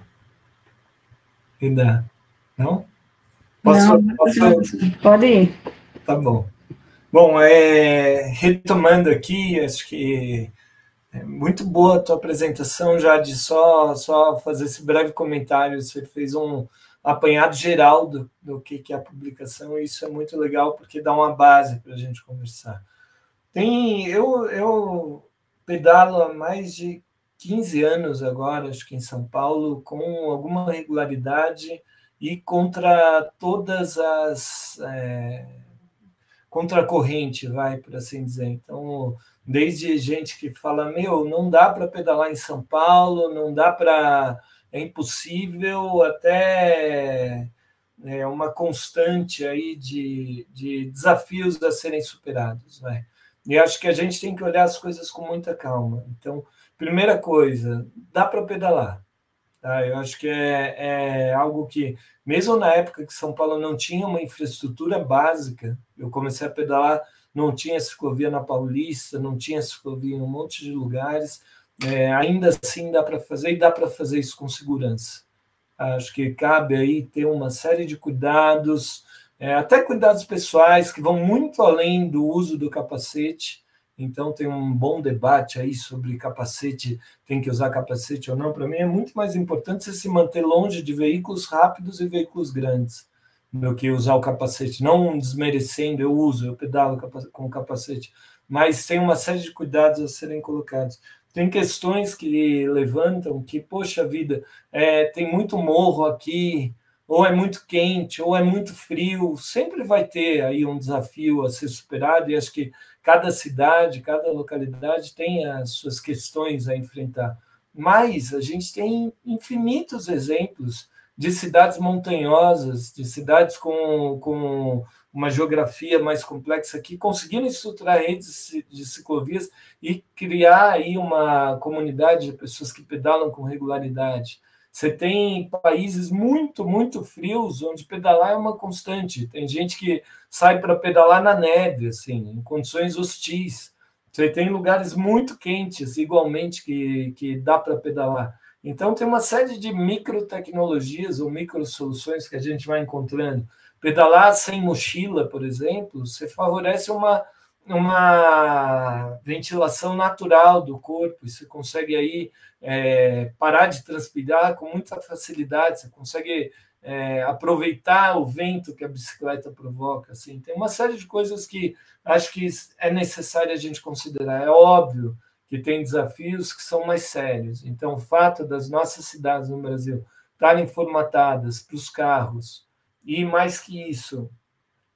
D: Ida? Não?
C: Pode ir.
D: Tá bom. Bom, retomando aqui, acho que é muito boa a tua apresentação, já de só fazer esse breve comentário. Você fez um apanhado geral do que é a publicação, e isso é muito legal, porque dá uma base para a gente conversar. Eu pedalo há mais de 15 anos agora, acho que em São Paulo, com alguma regularidade e contra todas as... contra a corrente, vai, por assim dizer. Então, desde gente que fala, não dá para pedalar em São Paulo, não dá para... é impossível, até uma constante aí de desafios a serem superados, vai. E acho que a gente tem que olhar as coisas com muita calma. Então, primeira coisa, dá para pedalar. Tá? Eu acho que é algo que, mesmo na época que São Paulo não tinha uma infraestrutura básica, eu comecei a pedalar, não tinha ciclovia na Paulista, não tinha ciclovia em um monte de lugares, ainda assim dá para fazer, e dá para fazer isso com segurança. Acho que cabe aí ter uma série de cuidados, até cuidados pessoais, que vão muito além do uso do capacete. Então, tem um bom debate aí sobre capacete, tem que usar capacete ou não. Para mim, é muito mais importante você se manter longe de veículos rápidos e veículos grandes do que usar o capacete. Não desmerecendo, eu pedalo com capacete, mas tem uma série de cuidados a serem colocados. Tem questões que levantam que, poxa vida, tem muito morro aqui, ou é muito quente, ou é muito frio. Sempre vai ter aí um desafio a ser superado, e acho que cada cidade, cada localidade tem as suas questões a enfrentar. Mas a gente tem infinitos exemplos de cidades montanhosas, de cidades com uma geografia mais complexa, que conseguiram estruturar redes de ciclovias e criar aí uma comunidade de pessoas que pedalam com regularidade. Você tem países muito, muito frios, onde pedalar é uma constante. Tem gente que sai para pedalar na neve, assim, em condições hostis. Você tem lugares muito quentes, igualmente, que dá para pedalar. Então, tem uma série de microtecnologias ou microsoluções que a gente vai encontrando. Pedalar sem mochila, por exemplo, você favorece uma ventilação natural do corpo, e você consegue aí parar de transpirar com muita facilidade, você consegue aproveitar o vento que a bicicleta provoca. Assim. Tem uma série de coisas que acho que é necessário a gente considerar. É óbvio que tem desafios que são mais sérios. Então, o fato das nossas cidades no Brasil estarem formatadas para os carros, e mais que isso,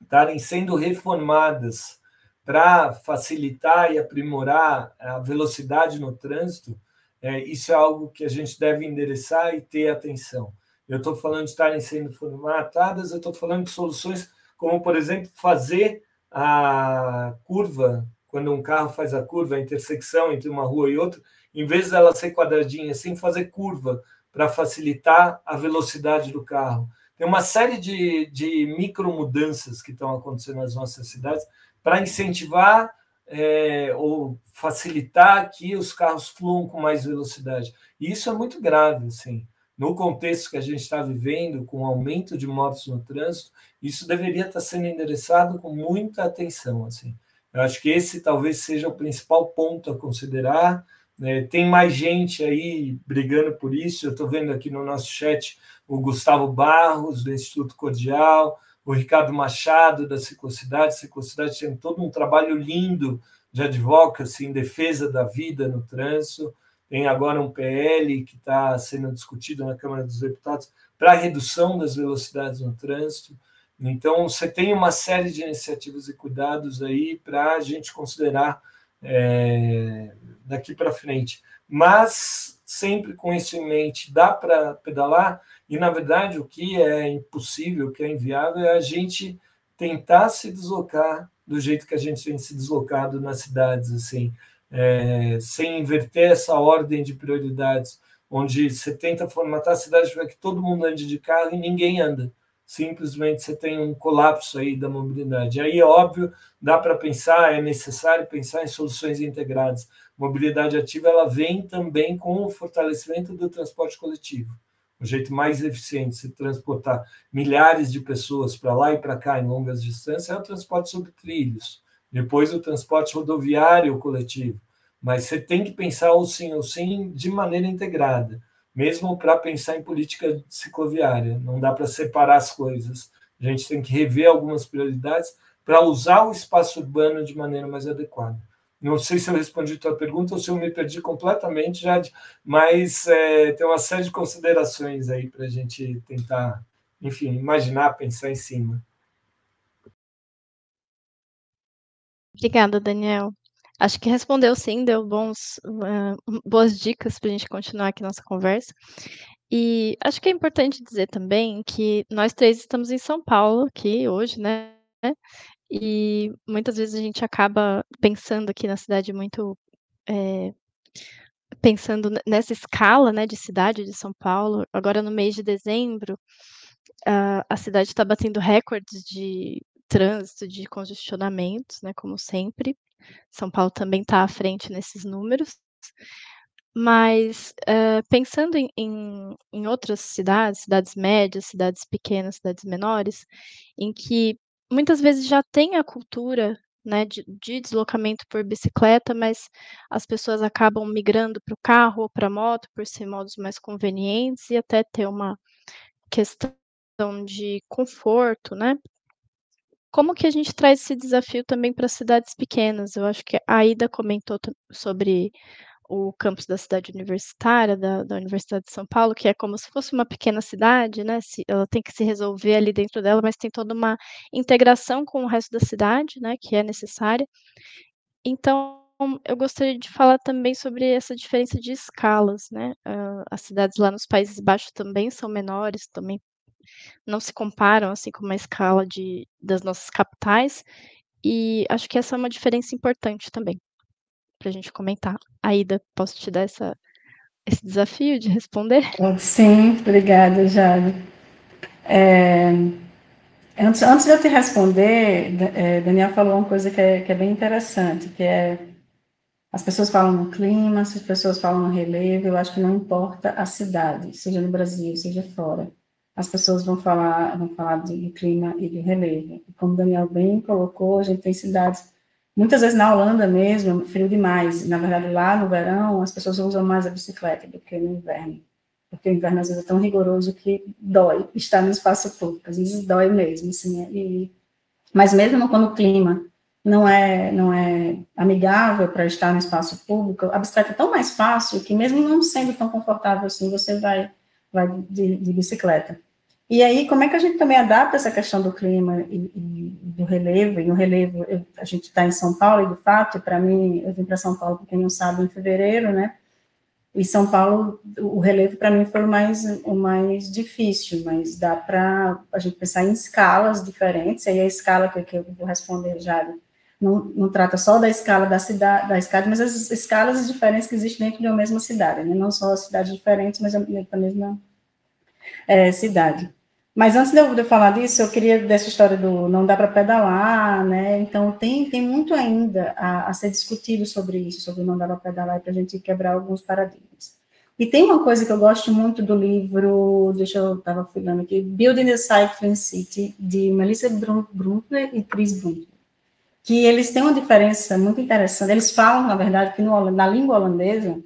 D: estarem sendo reformadas para facilitar e aprimorar a velocidade no trânsito, isso é algo que a gente deve endereçar e ter atenção. Eu estou falando de estarem sendo formatadas, eu estou falando de soluções como, por exemplo, fazer a curva, quando um carro faz a curva, a intersecção entre uma rua e outra, em vez dela ser quadradinha assim, fazer curva para facilitar a velocidade do carro. Tem uma série de micromudanças que estão acontecendo nas nossas cidades para incentivar ou facilitar que os carros fluam com mais velocidade. E isso é muito grave, assim. No contexto que a gente está vivendo, com o aumento de mortes no trânsito, isso deveria estar sendo endereçado com muita atenção, assim. Eu acho que esse talvez seja o principal ponto a considerar. Tem mais gente aí brigando por isso. Eu estou vendo aqui no nosso chat o Gustavo Barros, do Instituto Cordial, o Ricardo Machado, da Ciclocidade. A Ciclocidade tem todo um trabalho lindo de advocacy em defesa da vida no trânsito. Tem agora um PL que está sendo discutido na Câmara dos Deputados para a redução das velocidades no trânsito. Então, você tem uma série de iniciativas e cuidados aí para a gente considerar daqui para frente. Mas, sempre com isso em mente, dá para pedalar, e, na verdade, o que é impossível, o que é inviável, é a gente tentar se deslocar do jeito que a gente tem se deslocado nas cidades, assim, sem inverter essa ordem de prioridades, onde você tenta formatar a cidade para que todo mundo ande de carro e ninguém anda. Simplesmente você tem um colapso aí da mobilidade. Aí, é óbvio, dá para pensar, é necessário pensar em soluções integradas. Mobilidade ativa, ela vem também com o fortalecimento do transporte coletivo. O jeito mais eficiente de se transportar milhares de pessoas para lá e para cá em longas distâncias é o transporte sobre trilhos, depois o transporte rodoviário coletivo. Mas você tem que pensar o sim de maneira integrada, mesmo para pensar em política cicloviária. Não dá para separar as coisas. A gente tem que rever algumas prioridades para usar o espaço urbano de maneira mais adequada. Não sei se eu respondi a tua pergunta ou se eu me perdi completamente, Jade, mas tem uma série de considerações aí para a gente tentar, enfim, imaginar, pensar em cima.
A: Obrigada, Daniel. Acho que respondeu sim, deu boas dicas para a gente continuar aqui nossa conversa. E acho que é importante dizer também que nós três estamos em São Paulo aqui hoje, né? E muitas vezes a gente acaba pensando aqui na cidade muito pensando nessa escala, né, de cidade de São Paulo. Agora no mês de dezembro, a cidade está batendo recordes de trânsito, de congestionamentos, né, como sempre. São Paulo também está à frente nesses números. Mas, pensando em outras cidades médias, cidades pequenas, cidades menores, em que muitas vezes já tem a cultura, né, de deslocamento por bicicleta, mas as pessoas acabam migrando para o carro ou para a moto, por ser modos mais convenientes e até ter uma questão de conforto, né. Como que a gente traz esse desafio também para cidades pequenas? Eu acho que a Aida comentou sobre o campus da cidade universitária, da Universidade de São Paulo, que é como se fosse uma pequena cidade, né, ela tem que se resolver ali dentro dela, mas tem toda uma integração com o resto da cidade, né, que é necessária. Então, eu gostaria de falar também sobre essa diferença de escalas, né, as cidades lá nos Países Baixos também são menores, também não se comparam, assim, com uma escala das nossas capitais, e acho que essa é uma diferença importante também, para a gente comentar. Aida, posso te dar esse desafio de responder?
C: Sim, obrigada, Jade. Antes de eu te responder, Daniel falou uma coisa que é bem interessante, que é as pessoas falam no clima, as pessoas falam no relevo, eu acho que não importa a cidade, seja no Brasil, seja fora. As pessoas vão falar do clima e do relevo. Como o Daniel bem colocou, a gente tem cidades, muitas vezes na Holanda mesmo, frio demais. Na verdade, lá no verão, as pessoas usam mais a bicicleta do que no inverno. Porque o inverno, às vezes, é tão rigoroso que dói estar no espaço público. Às vezes, dói mesmo, assim. Mas mesmo quando o clima não é amigável para estar no espaço público, a bicicleta é tão mais fácil que mesmo não sendo tão confortável assim, você vai de bicicleta. E aí, como é que a gente também adapta essa questão do clima e do relevo? E no relevo, a gente está em São Paulo, e de fato, para mim, eu vim para São Paulo, para quem não sabe, em fevereiro, né? E São Paulo, o relevo para mim foi o mais difícil, mas dá para a gente pensar em escalas diferentes, aí a escala que eu vou responder já não trata só da escala da cidade, mas as escalas diferentes que existem dentro de uma mesma cidade, né? Não só cidades diferentes, mas dentro da mesma cidade. Mas antes de eu falar disso, eu queria dessa história do não dá para pedalar, né? Então tem muito ainda a ser discutido sobre isso, sobre não dá para pedalar, para a gente quebrar alguns paradigmas. E tem uma coisa que eu gosto muito do livro, estava falando aqui, Building the Cycling City, de Melissa Bruntler e Chris Bruntler, que eles têm uma diferença muito interessante. Eles falam, na verdade, que na língua holandesa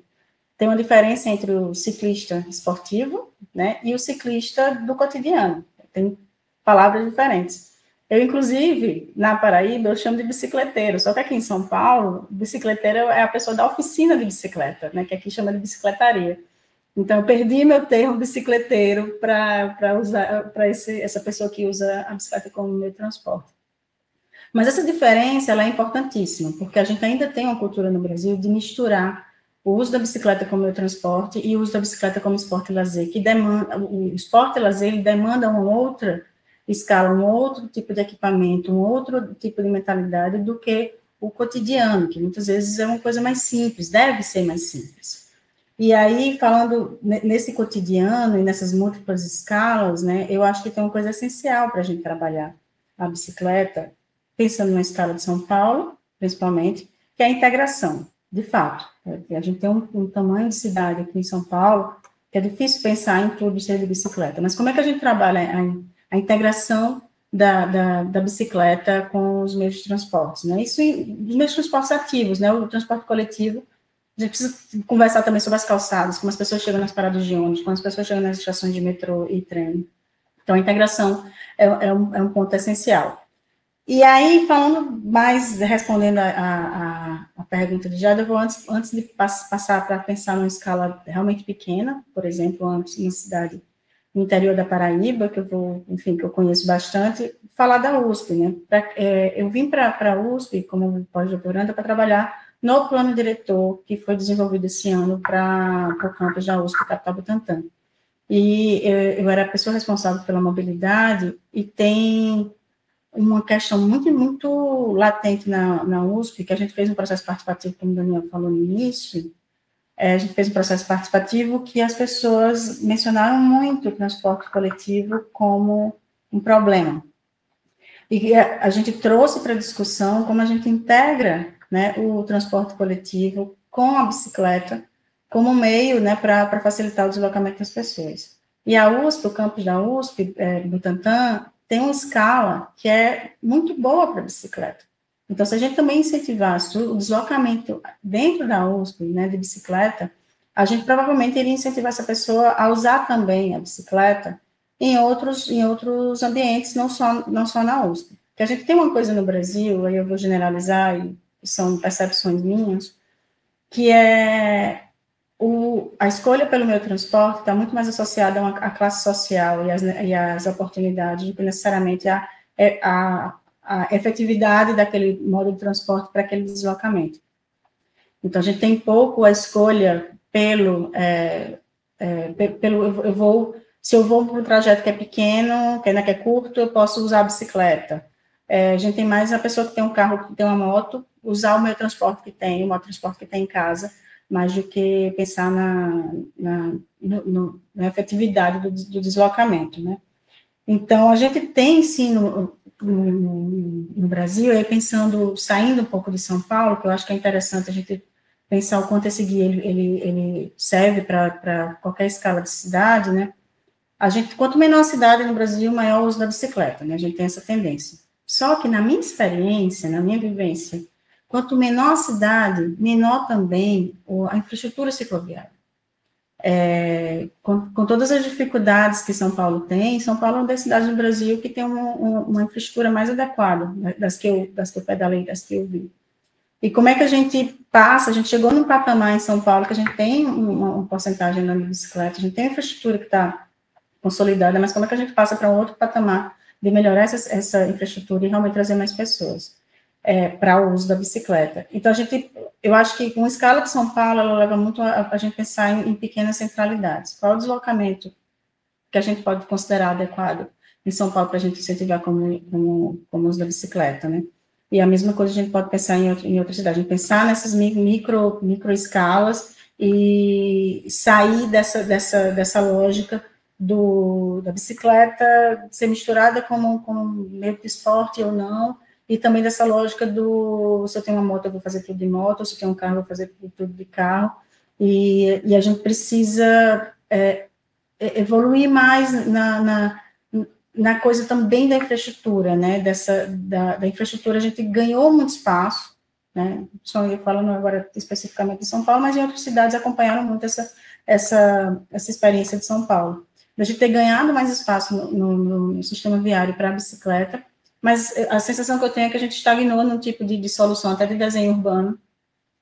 C: tem uma diferença entre o ciclista esportivo, né, e o ciclista do cotidiano. Tem palavras diferentes. Eu, inclusive, na Paraíba, eu chamo de bicicleteiro, só que aqui em São Paulo, bicicleteiro é a pessoa da oficina de bicicleta, né, que aqui chama de bicicletaria. Então, eu perdi meu termo bicicleteiro para usar para essa pessoa que usa a bicicleta como meio de transporte. Mas essa diferença ela é importantíssima, porque a gente ainda tem uma cultura no Brasil de misturar o uso da bicicleta como meio de transporte e o uso da bicicleta como esporte e lazer, que demanda, o esporte e lazer ele demanda uma outra escala, um outro tipo de equipamento, um outro tipo de mentalidade do que o cotidiano, que muitas vezes é uma coisa mais simples, deve ser mais simples. E aí, falando nesse cotidiano e nessas múltiplas escalas, né, eu acho que tem uma coisa essencial para a gente trabalhar a bicicleta, pensando na escala de São Paulo, principalmente, que é a integração. De fato, a gente tem um tamanho de cidade aqui em São Paulo que é difícil pensar em tudo ser de bicicleta, mas como é que a gente trabalha a integração da bicicleta com os meios de transporte, né? Isso os meios de transporte ativos, né? O transporte coletivo, a gente precisa conversar também sobre as calçadas, como as pessoas chegam nas paradas de ônibus, como as pessoas chegam nas estações de metrô e trem. Então, a integração é um ponto essencial. E aí, falando mais, respondendo a pergunta de Jada, eu vou, antes de passar para pensar numa escala realmente pequena, por exemplo, antes uma cidade no interior da Paraíba, que eu conheço bastante, falar da USP, né? Eu vim para a USP como pós-doutoranda para trabalhar no plano diretor que foi desenvolvido esse ano para o campus da USP, capital Butantã. E eu era a pessoa responsável pela mobilidade, e tem uma questão muito, muito latente na USP, que a gente fez um processo participativo, como o Daniel falou no início. A gente fez um processo participativo que as pessoas mencionaram muito o transporte coletivo como um problema. E a gente trouxe para a discussão como a gente integra, né, o transporte coletivo com a bicicleta como meio, né, para facilitar o deslocamento das pessoas. E a USP, o campus da USP, Butantã, tem uma escala que é muito boa para a bicicleta. Então, se a gente também incentivasse o deslocamento dentro da USP, né, de bicicleta, a gente provavelmente iria incentivar essa pessoa a usar também a bicicleta em outros ambientes, não só na USP. Porque a gente tem uma coisa no Brasil, aí eu vou generalizar, e são percepções minhas, que é a escolha pelo meio de transporte está muito mais associada à classe social e às oportunidades do que necessariamente a efetividade daquele modo de transporte para aquele deslocamento. Então, a gente tem pouco a escolha se eu vou para um trajeto que é pequeno, que é curto, eu posso usar a bicicleta. A gente tem mais a pessoa que tem um carro, que tem uma moto, usar o meio de transporte que tem, o modo de transporte que tem em casa, mais do que pensar na efetividade do deslocamento, né? Então, a gente tem, sim, no Brasil, aí pensando, saindo um pouco de São Paulo, que eu acho que é interessante a gente pensar o quanto esse guia ele serve para qualquer escala de cidade, né? Quanto menor a cidade no Brasil, maior o uso da bicicleta, né? A gente tem essa tendência. Só que na minha experiência, na minha vivência, quanto menor a cidade, menor também a infraestrutura cicloviária. Com todas as dificuldades que São Paulo tem, São Paulo é uma das cidades do Brasil que tem uma infraestrutura mais adequada, né, das que eu pedalei, das que eu vi. E como é que a gente chegou num patamar em São Paulo que a gente tem uma porcentagem na bicicleta, a gente tem uma infraestrutura que está consolidada, mas como é que a gente passa para um outro patamar de melhorar essa infraestrutura e realmente trazer mais pessoas para o uso da bicicleta? Então, eu acho que com a escala de São Paulo, ela leva muito a gente pensar em pequenas centralidades. Qual é o deslocamento que a gente pode considerar adequado em São Paulo para a gente incentivar como uso da bicicleta, né? E a mesma coisa a gente pode pensar em outra cidade, a gente pensar nessas micro escalas e sair dessa lógica da bicicleta ser misturada como meio de esporte ou não, e também dessa lógica se eu tenho uma moto, eu vou fazer tudo de moto, se eu tenho um carro, eu vou fazer tudo de carro, e a gente precisa evoluir mais na coisa também da infraestrutura, né, da infraestrutura. A gente ganhou muito espaço, né, só eu falando agora especificamente de São Paulo, mas em outras cidades acompanharam muito essa experiência de São Paulo. A gente ter ganhado mais espaço no sistema viário para a bicicleta, mas a sensação que eu tenho é que a gente estagnou num tipo de solução até de desenho urbano,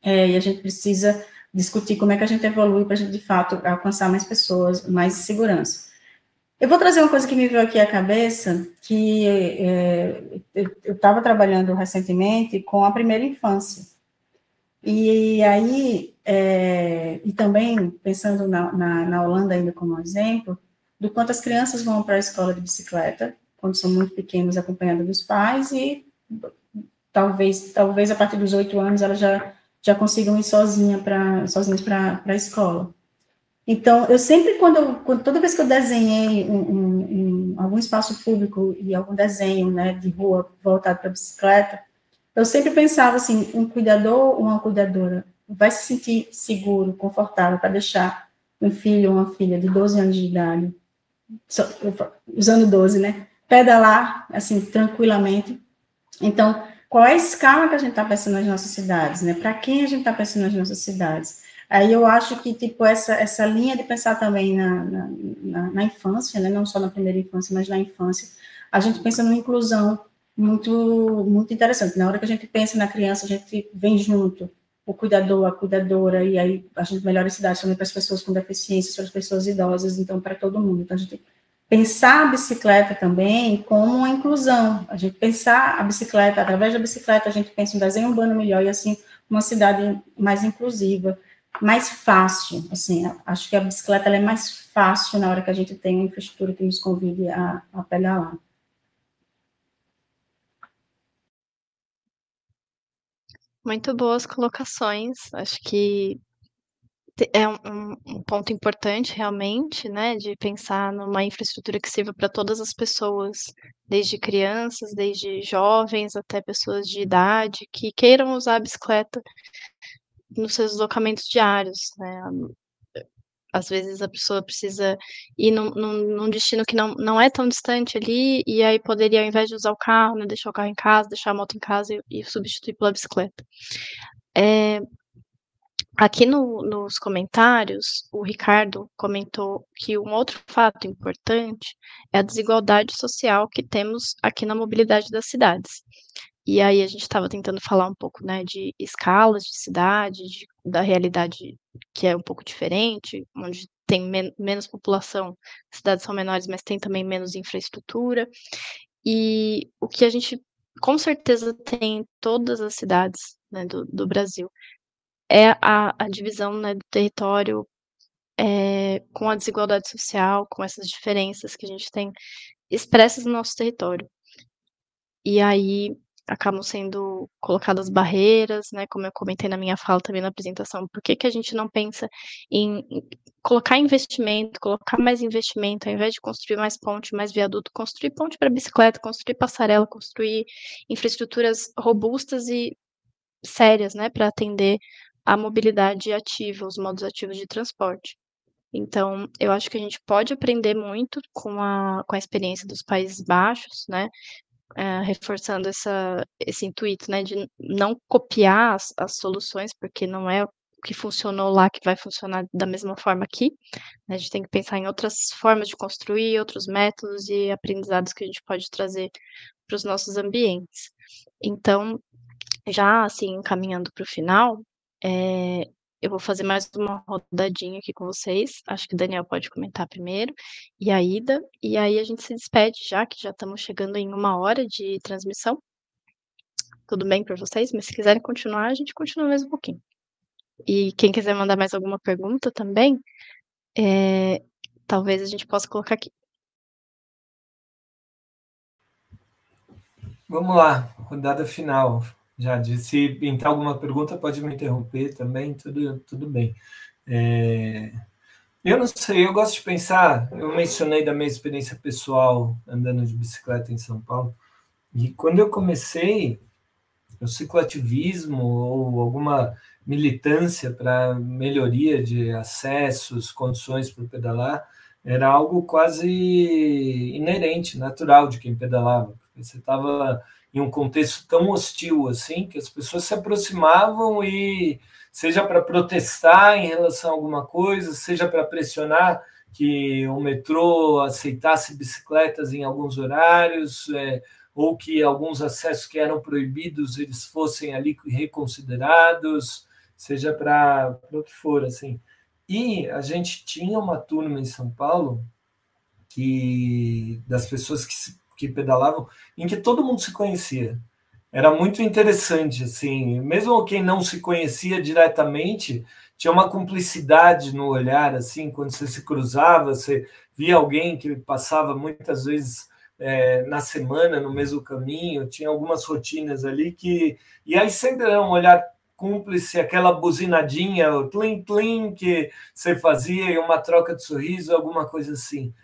C: e a gente precisa discutir como é que a gente evolui para a gente, de fato, alcançar mais pessoas, mais segurança. Eu vou trazer uma coisa que me veio aqui à cabeça, que eu estava trabalhando recentemente com a primeira infância. E aí, e também pensando na Holanda ainda como exemplo, do quanto as crianças vão para a escola de bicicleta, quando são muito pequenos, acompanhadas dos pais, e talvez a partir dos 8 anos elas já consigam ir sozinhas para a escola. Então, eu sempre, toda vez que eu desenhei algum espaço público e algum desenho, né, de rua voltado para a bicicleta, eu sempre pensava assim, um cuidador ou uma cuidadora vai se sentir seguro, confortável para deixar um filho ou uma filha de 12 anos de idade, usando 12, né? Pedalar, assim, tranquilamente. Então, qual é a escala que a gente está pensando nas nossas cidades, né? Para quem a gente está pensando nas nossas cidades? Aí eu acho que, tipo, essa linha de pensar também na infância, né? Não só na primeira infância, mas na infância, a gente pensa numa inclusão muito interessante. Na hora que a gente pensa na criança, a gente vem junto, o cuidador, a cuidadora, e aí a gente melhora a cidade também para as pessoas com deficiência, para as pessoas idosas, então, para todo mundo. Então, a gente pensar a bicicleta também como uma inclusão. A gente pensar a bicicleta, através da bicicleta, a gente pensa um desenho urbano melhor e, assim, uma cidade mais inclusiva, mais fácil, assim, acho que a bicicleta ela é mais fácil na hora que a gente tem uma infraestrutura que nos convide a pedalar.
A: Muito boas colocações. Acho que é um ponto importante realmente, né, de pensar numa infraestrutura que sirva para todas as pessoas, desde crianças, desde jovens até pessoas de idade que queiram usar a bicicleta nos seus deslocamentos diários, né. Às vezes a pessoa precisa ir num destino que não é tão distante ali, e aí poderia, ao invés de usar o carro, né, deixar o carro em casa, deixar a moto em casa e substituir pela bicicleta. Aqui nos comentários, o Ricardo comentou que um outro fato importante é a desigualdade social que temos aqui na mobilidade das cidades. E aí a gente estava tentando falar um pouco, né, de escalas de cidade, da realidade que é um pouco diferente, onde tem menos população, cidades são menores, mas tem também menos infraestrutura. E o que a gente com certeza tem em todas as cidades, né, do Brasil é a divisão, né, do território, com a desigualdade social, com essas diferenças que a gente tem expressas no nosso território. E aí acabam sendo colocadas barreiras, né, como eu comentei na minha fala também na apresentação, por que a gente não pensa em colocar investimento, colocar mais investimento, ao invés de construir mais ponte, mais viaduto, construir ponte para bicicleta, construir passarela, construir infraestruturas robustas e sérias, né, para atender a mobilidade ativa, os modos ativos de transporte. Então, eu acho que a gente pode aprender muito com a experiência dos Países Baixos, né, reforçando esse intuito, né, de não copiar as soluções, porque não é o que funcionou lá que vai funcionar da mesma forma aqui, né, a gente tem que pensar em outras formas de construir, outros métodos e aprendizados que a gente pode trazer para os nossos ambientes. Então, já, assim, encaminhando para o final, eu vou fazer mais uma rodadinha aqui com vocês, acho que o Daniel pode comentar primeiro, e a Ida, e aí a gente se despede já, que já estamos chegando em 1 hora de transmissão. Tudo bem para vocês? Mas se quiserem continuar, a gente continua mais um pouquinho. E quem quiser mandar mais alguma pergunta também, talvez a gente possa colocar aqui.
D: Vamos lá, rodada final. Já disse, se entrar alguma pergunta, pode me interromper também, tudo bem. Eu não sei, eu gosto de pensar, eu mencionei da minha experiência pessoal andando de bicicleta em São Paulo, e quando eu comecei o cicloativismo ou alguma militância para melhoria de acessos, condições para pedalar, era algo quase inerente, natural de quem pedalava, porque você estava em um contexto tão hostil assim, que as pessoas se aproximavam e seja para protestar em relação a alguma coisa, seja para pressionar que o metrô aceitasse bicicletas em alguns horários, ou que alguns acessos que eram proibidos eles fossem ali reconsiderados, seja para o que for, assim. E a gente tinha uma turma em São Paulo das pessoas que pedalavam, em que todo mundo se conhecia. Era muito interessante, assim, mesmo quem não se conhecia diretamente, tinha uma cumplicidade no olhar, assim, quando você se cruzava, você via alguém que passava muitas vezes na semana no mesmo caminho, tinha algumas rotinas ali e aí sempre era um olhar cúmplice, aquela buzinadinha, o tlim-tlim que você fazia e uma troca de sorriso, alguma coisa assim.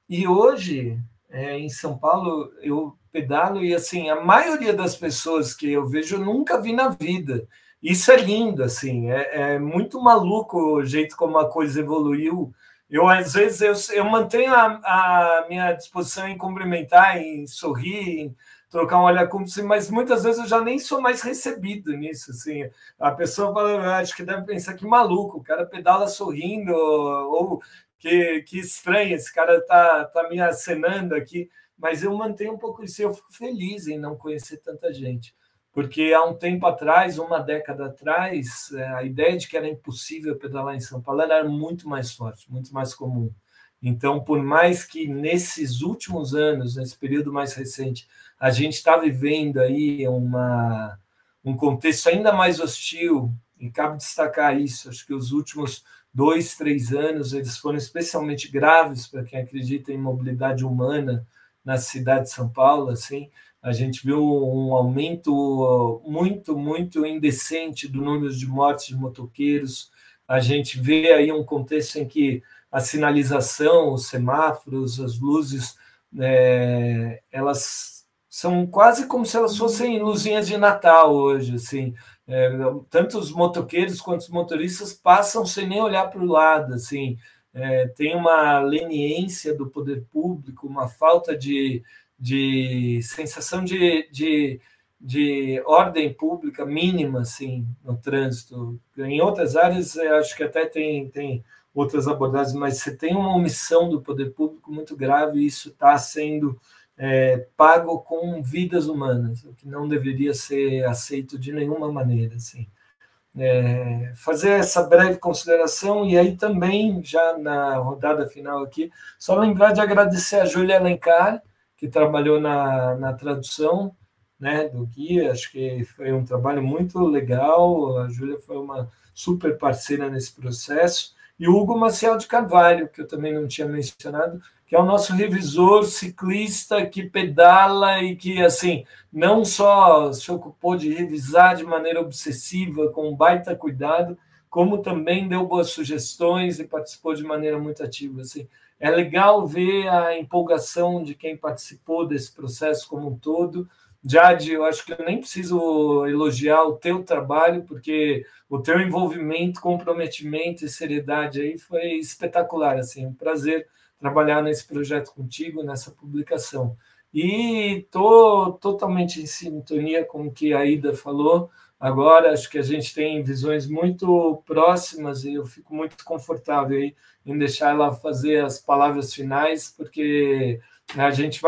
D: E hoje, em São Paulo, eu pedalo e, assim, a maioria das pessoas que eu vejo eu nunca vi na vida. Isso é lindo, assim, é muito maluco o jeito como a coisa evoluiu. Eu, às vezes, eu mantenho a minha disposição em cumprimentar, em sorrir, em trocar um olhar cúmplice, mas muitas vezes eu já nem sou mais recebido nisso, assim. A pessoa fala, acho que deve pensar que maluco, o cara pedala sorrindo, ou que estranho, esse cara tá me acenando aqui, mas eu mantenho um pouco isso, eu fico feliz em não conhecer tanta gente, porque há um tempo atrás, uma década atrás, a ideia de que era impossível pedalar em São Paulo era muito mais forte, muito mais comum. Então, por mais que nesses últimos anos, nesse período mais recente, a gente está vivendo aí um contexto ainda mais hostil, e cabe destacar isso, acho que os últimos 2, 3 anos, eles foram especialmente graves para quem acredita em mobilidade humana na cidade de São Paulo, assim, a gente viu um aumento muito, muito indecente do número de mortes de motoqueiros. A gente vê aí um contexto em que a sinalização, os semáforos, as luzes, elas são quase como se elas fossem luzinhas de Natal hoje, assim. Tanto os motoqueiros quanto os motoristas passam sem nem olhar para o lado, assim. Tem uma leniência do poder público, uma falta de sensação de ordem pública mínima, assim, no trânsito. Em outras áreas, eu acho que até tem outras abordagens, mas você tem uma omissão do poder público muito grave, e isso está sendo pago com vidas humanas, o que não deveria ser aceito de nenhuma maneira, assim. Fazer essa breve consideração, e aí também, já na rodada final aqui, só lembrar de agradecer a Júlia Alencar, que trabalhou na tradução, né, do guia. Acho que foi um trabalho muito legal, a Júlia foi uma super parceira nesse processo, e o Hugo Maciel de Carvalho, que eu também não tinha mencionado, que é o nosso revisor ciclista que pedala e que, assim, não só se ocupou de revisar de maneira obsessiva, com baita cuidado, como também deu boas sugestões e participou de maneira muito ativa, assim. É legal ver a empolgação de quem participou desse processo como um todo. Jade, eu acho que eu nem preciso elogiar o teu trabalho, porque o teu envolvimento, comprometimento e seriedade aí foi espetacular, assim, um prazer trabalhar nesse projeto contigo, nessa publicação. E estou totalmente em sintonia com o que a Ida falou. Agora, acho que a gente tem visões muito próximas e eu fico muito confortável aí em deixar ela fazer as palavras finais, porque a gente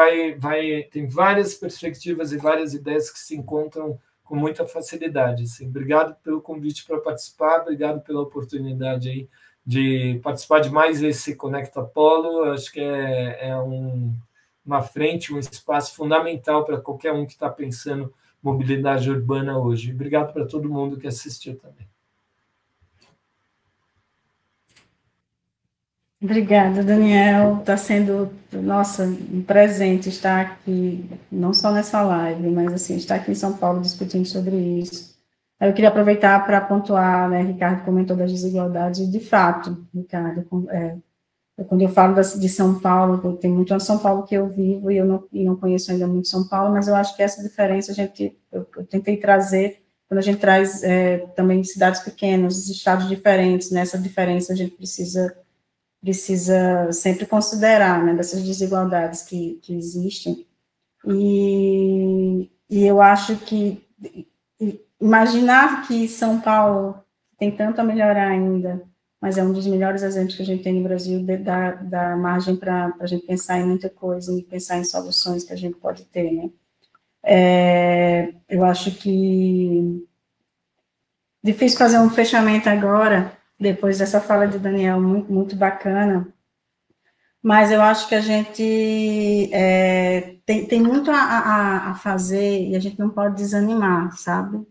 D: tem várias perspectivas e várias ideias que se encontram com muita facilidade. Assim. Obrigado pelo convite para participar, obrigado pela oportunidade aí de participar de mais esse Conecta Polo. Acho que uma frente, um espaço fundamental para qualquer um que está pensando mobilidade urbana hoje. Obrigado para todo mundo que assistiu também.
C: Obrigada, Daniel. Está sendo, nossa, um presente estar aqui, não só nessa live, mas assim, estar aqui em São Paulo discutindo sobre isso. Eu queria aproveitar para pontuar, né, Ricardo comentou das desigualdades, de fato, Ricardo, quando eu falo de São Paulo, tem muito São Paulo que eu vivo e eu não conheço ainda muito São Paulo, mas eu acho que essa diferença eu tentei trazer, quando a gente traz também cidades pequenas, estados diferentes, nessa diferença a gente precisa sempre considerar, né, dessas desigualdades que existem, e eu acho que imaginar que São Paulo tem tanto a melhorar ainda, mas é um dos melhores exemplos que a gente tem no Brasil, dá margem para a gente pensar em muita coisa, e pensar em soluções que a gente pode ter, né. Eu acho que difícil fazer um fechamento agora, depois dessa fala de Daniel, muito, muito bacana, mas eu acho que a gente tem muito a fazer e a gente não pode desanimar, sabe?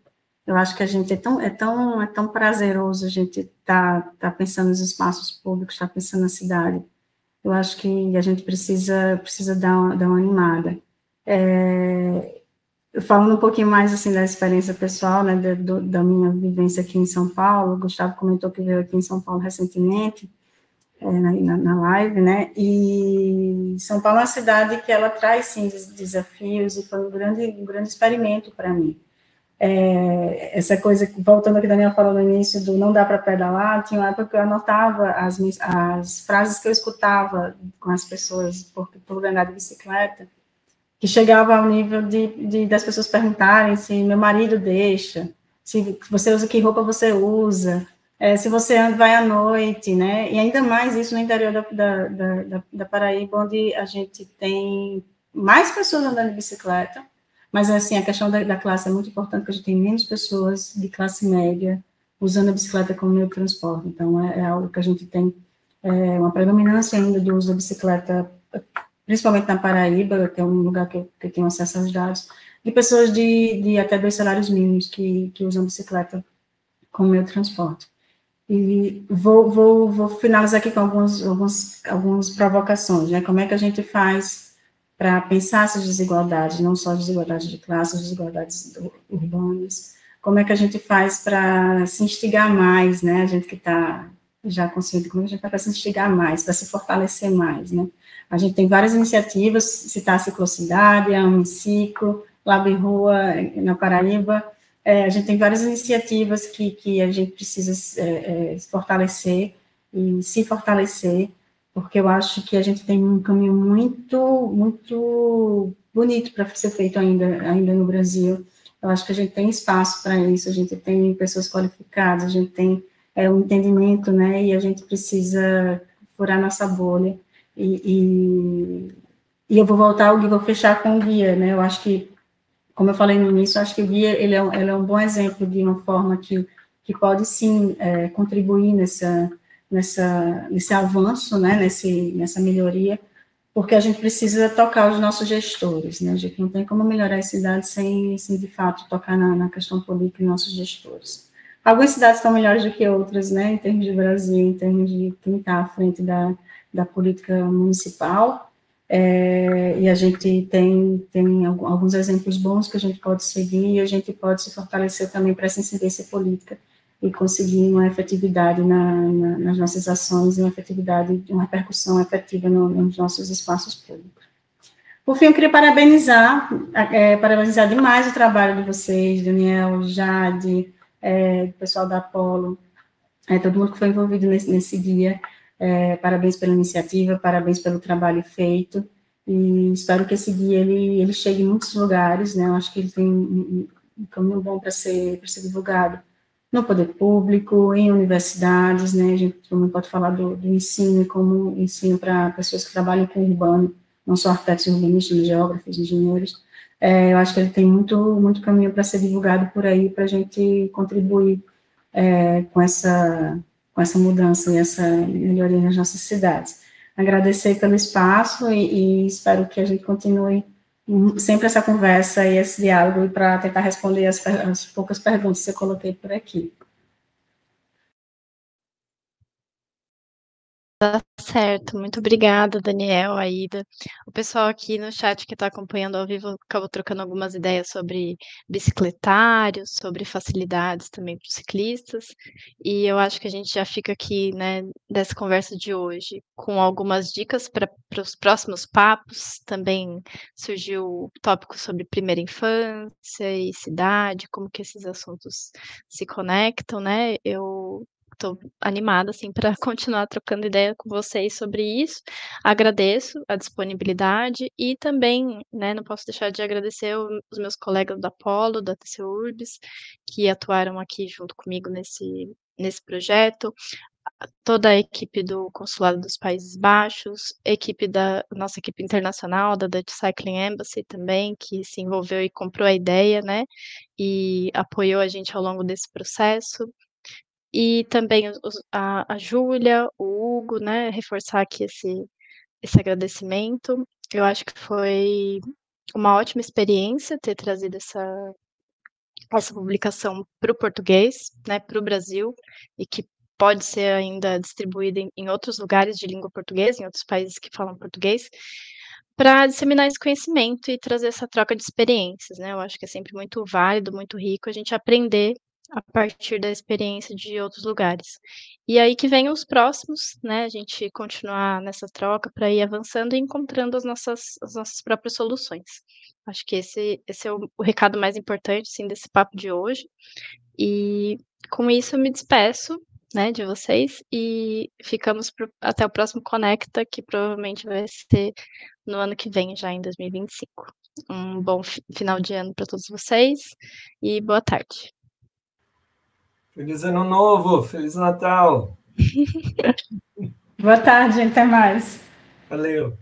C: Eu acho que a gente é tão prazeroso a gente tá pensando nos espaços públicos, tá pensando na cidade. Eu acho que a gente precisa dar uma animada. Falando um pouquinho mais assim da experiência pessoal, né, da minha vivência aqui em São Paulo, o Gustavo comentou que veio aqui em São Paulo recentemente, na live, né, e São Paulo é uma cidade que ela traz, sim, desafios, e foi um grande experimento para mim. essa coisa, voltando ao que o Daniel falou no início, do não dá para pedalar, tinha uma época que eu anotava as frases que eu escutava com as pessoas por andar de bicicleta, que chegava ao nível das pessoas perguntarem se meu marido deixa, se você usa, que roupa você usa, se você vai à noite, né? E ainda mais isso no interior da Paraíba, onde a gente tem mais pessoas andando de bicicleta, mas, assim, a questão da classe é muito importante, porque a gente tem menos pessoas de classe média usando a bicicleta como meio de transporte. Então, é algo que a gente tem uma predominância ainda de uso da bicicleta, principalmente na Paraíba, que é um lugar que eu tenho acesso aos dados, de pessoas de até 2 salários mínimos que usam bicicleta como meio de transporte. E vou finalizar aqui com algumas provocações, né? Como é que a gente faz para pensar essas desigualdades, não só as desigualdades de classe, as desigualdades urbanas, como é que a gente faz para se instigar mais, né, a gente que está já consciente, como é que a gente faz para se instigar mais, para se fortalecer mais, né? A gente tem várias iniciativas, citar a Ciclocidade, a Uniciclo, Lab e Rua, na Paraíba, a gente tem várias iniciativas que a gente precisa fortalecer e se fortalecer, porque eu acho que a gente tem um caminho muito, muito bonito para ser feito ainda no Brasil. Eu acho que a gente tem espaço para isso, a gente tem pessoas qualificadas, a gente tem um entendimento, né, e a gente precisa furar nossa bolha. E eu vou voltar, vou fechar com o guia, né, eu acho que, como eu falei no início, eu acho que o guia, ele é um bom exemplo de uma forma que pode, sim, contribuir nesse avanço, né, nessa melhoria, porque a gente precisa tocar os nossos gestores, né, a gente não tem como melhorar as cidades sem de fato, tocar na questão política e nossos gestores. Algumas cidades estão melhores do que outras, né, em termos de Brasil, em termos de quem está à frente da política municipal, e a gente tem alguns exemplos bons que a gente pode seguir, e a gente pode se fortalecer também para essa incidência política, e conseguir uma efetividade nas nossas ações, e uma repercussão efetiva nos nossos espaços públicos. Por fim, eu queria parabenizar demais o trabalho de vocês, Daniel, Jade, o pessoal da Apolo, todo mundo que foi envolvido nesse guia. Parabéns pela iniciativa, parabéns pelo trabalho feito, e espero que esse guia ele chegue em muitos lugares, né? Eu acho que ele tem um caminho bom para ser divulgado no poder público, em universidades, né, a gente também pode falar do ensino, como ensino para pessoas que trabalham com urbano, não só arquitetos urbanistas, geógrafos, engenheiros. Eu acho que ele tem muito caminho para ser divulgado por aí, para a gente contribuir com essa mudança e essa melhoria nas nossas cidades. Agradecer pelo espaço e espero que a gente continue sempre essa conversa e esse diálogo para tentar responder as poucas perguntas que eu coloquei por aqui.
A: Tá certo, muito obrigada, Daniel, Aida. O pessoal aqui no chat que está acompanhando ao vivo acabou trocando algumas ideias sobre bicicletários, sobre facilidades também para os ciclistas, e eu acho que a gente já fica aqui, né, dessa conversa de hoje, com algumas dicas para os próximos papos. Também surgiu o tópico sobre primeira infância e cidade, como que esses assuntos se conectam, né? Eu estou animada, assim, para continuar trocando ideia com vocês sobre isso. Agradeço a disponibilidade e também, né, não posso deixar de agradecer os meus colegas da Apolo, da TC Urbis, que atuaram aqui junto comigo nesse projeto, toda a equipe do Consulado dos Países Baixos, nossa equipe internacional, da Dutch Cycling Embassy também, que se envolveu e comprou a ideia, né, e apoiou a gente ao longo desse processo. E também a Júlia, o Hugo, né, reforçar aqui esse agradecimento. Eu acho que foi uma ótima experiência ter trazido essa publicação para o português, né, para o Brasil, e que pode ser ainda distribuída em outros lugares de língua portuguesa, em outros países que falam português, para disseminar esse conhecimento e trazer essa troca de experiências, né? Eu acho que é sempre muito válido, muito rico a gente aprender a partir da experiência de outros lugares. E aí que vem os próximos, né, a gente continuar nessa troca para ir avançando e encontrando as nossas próprias soluções. Acho que esse é o recado mais importante, assim, desse papo de hoje. E com isso eu me despeço, né, de vocês e ficamos até o próximo Conecta, que provavelmente vai ser no ano que vem, já em 2025. Um bom final de ano para todos vocês e boa tarde.
D: Feliz Ano Novo, Feliz Natal.
C: Boa tarde, até mais.
D: Valeu.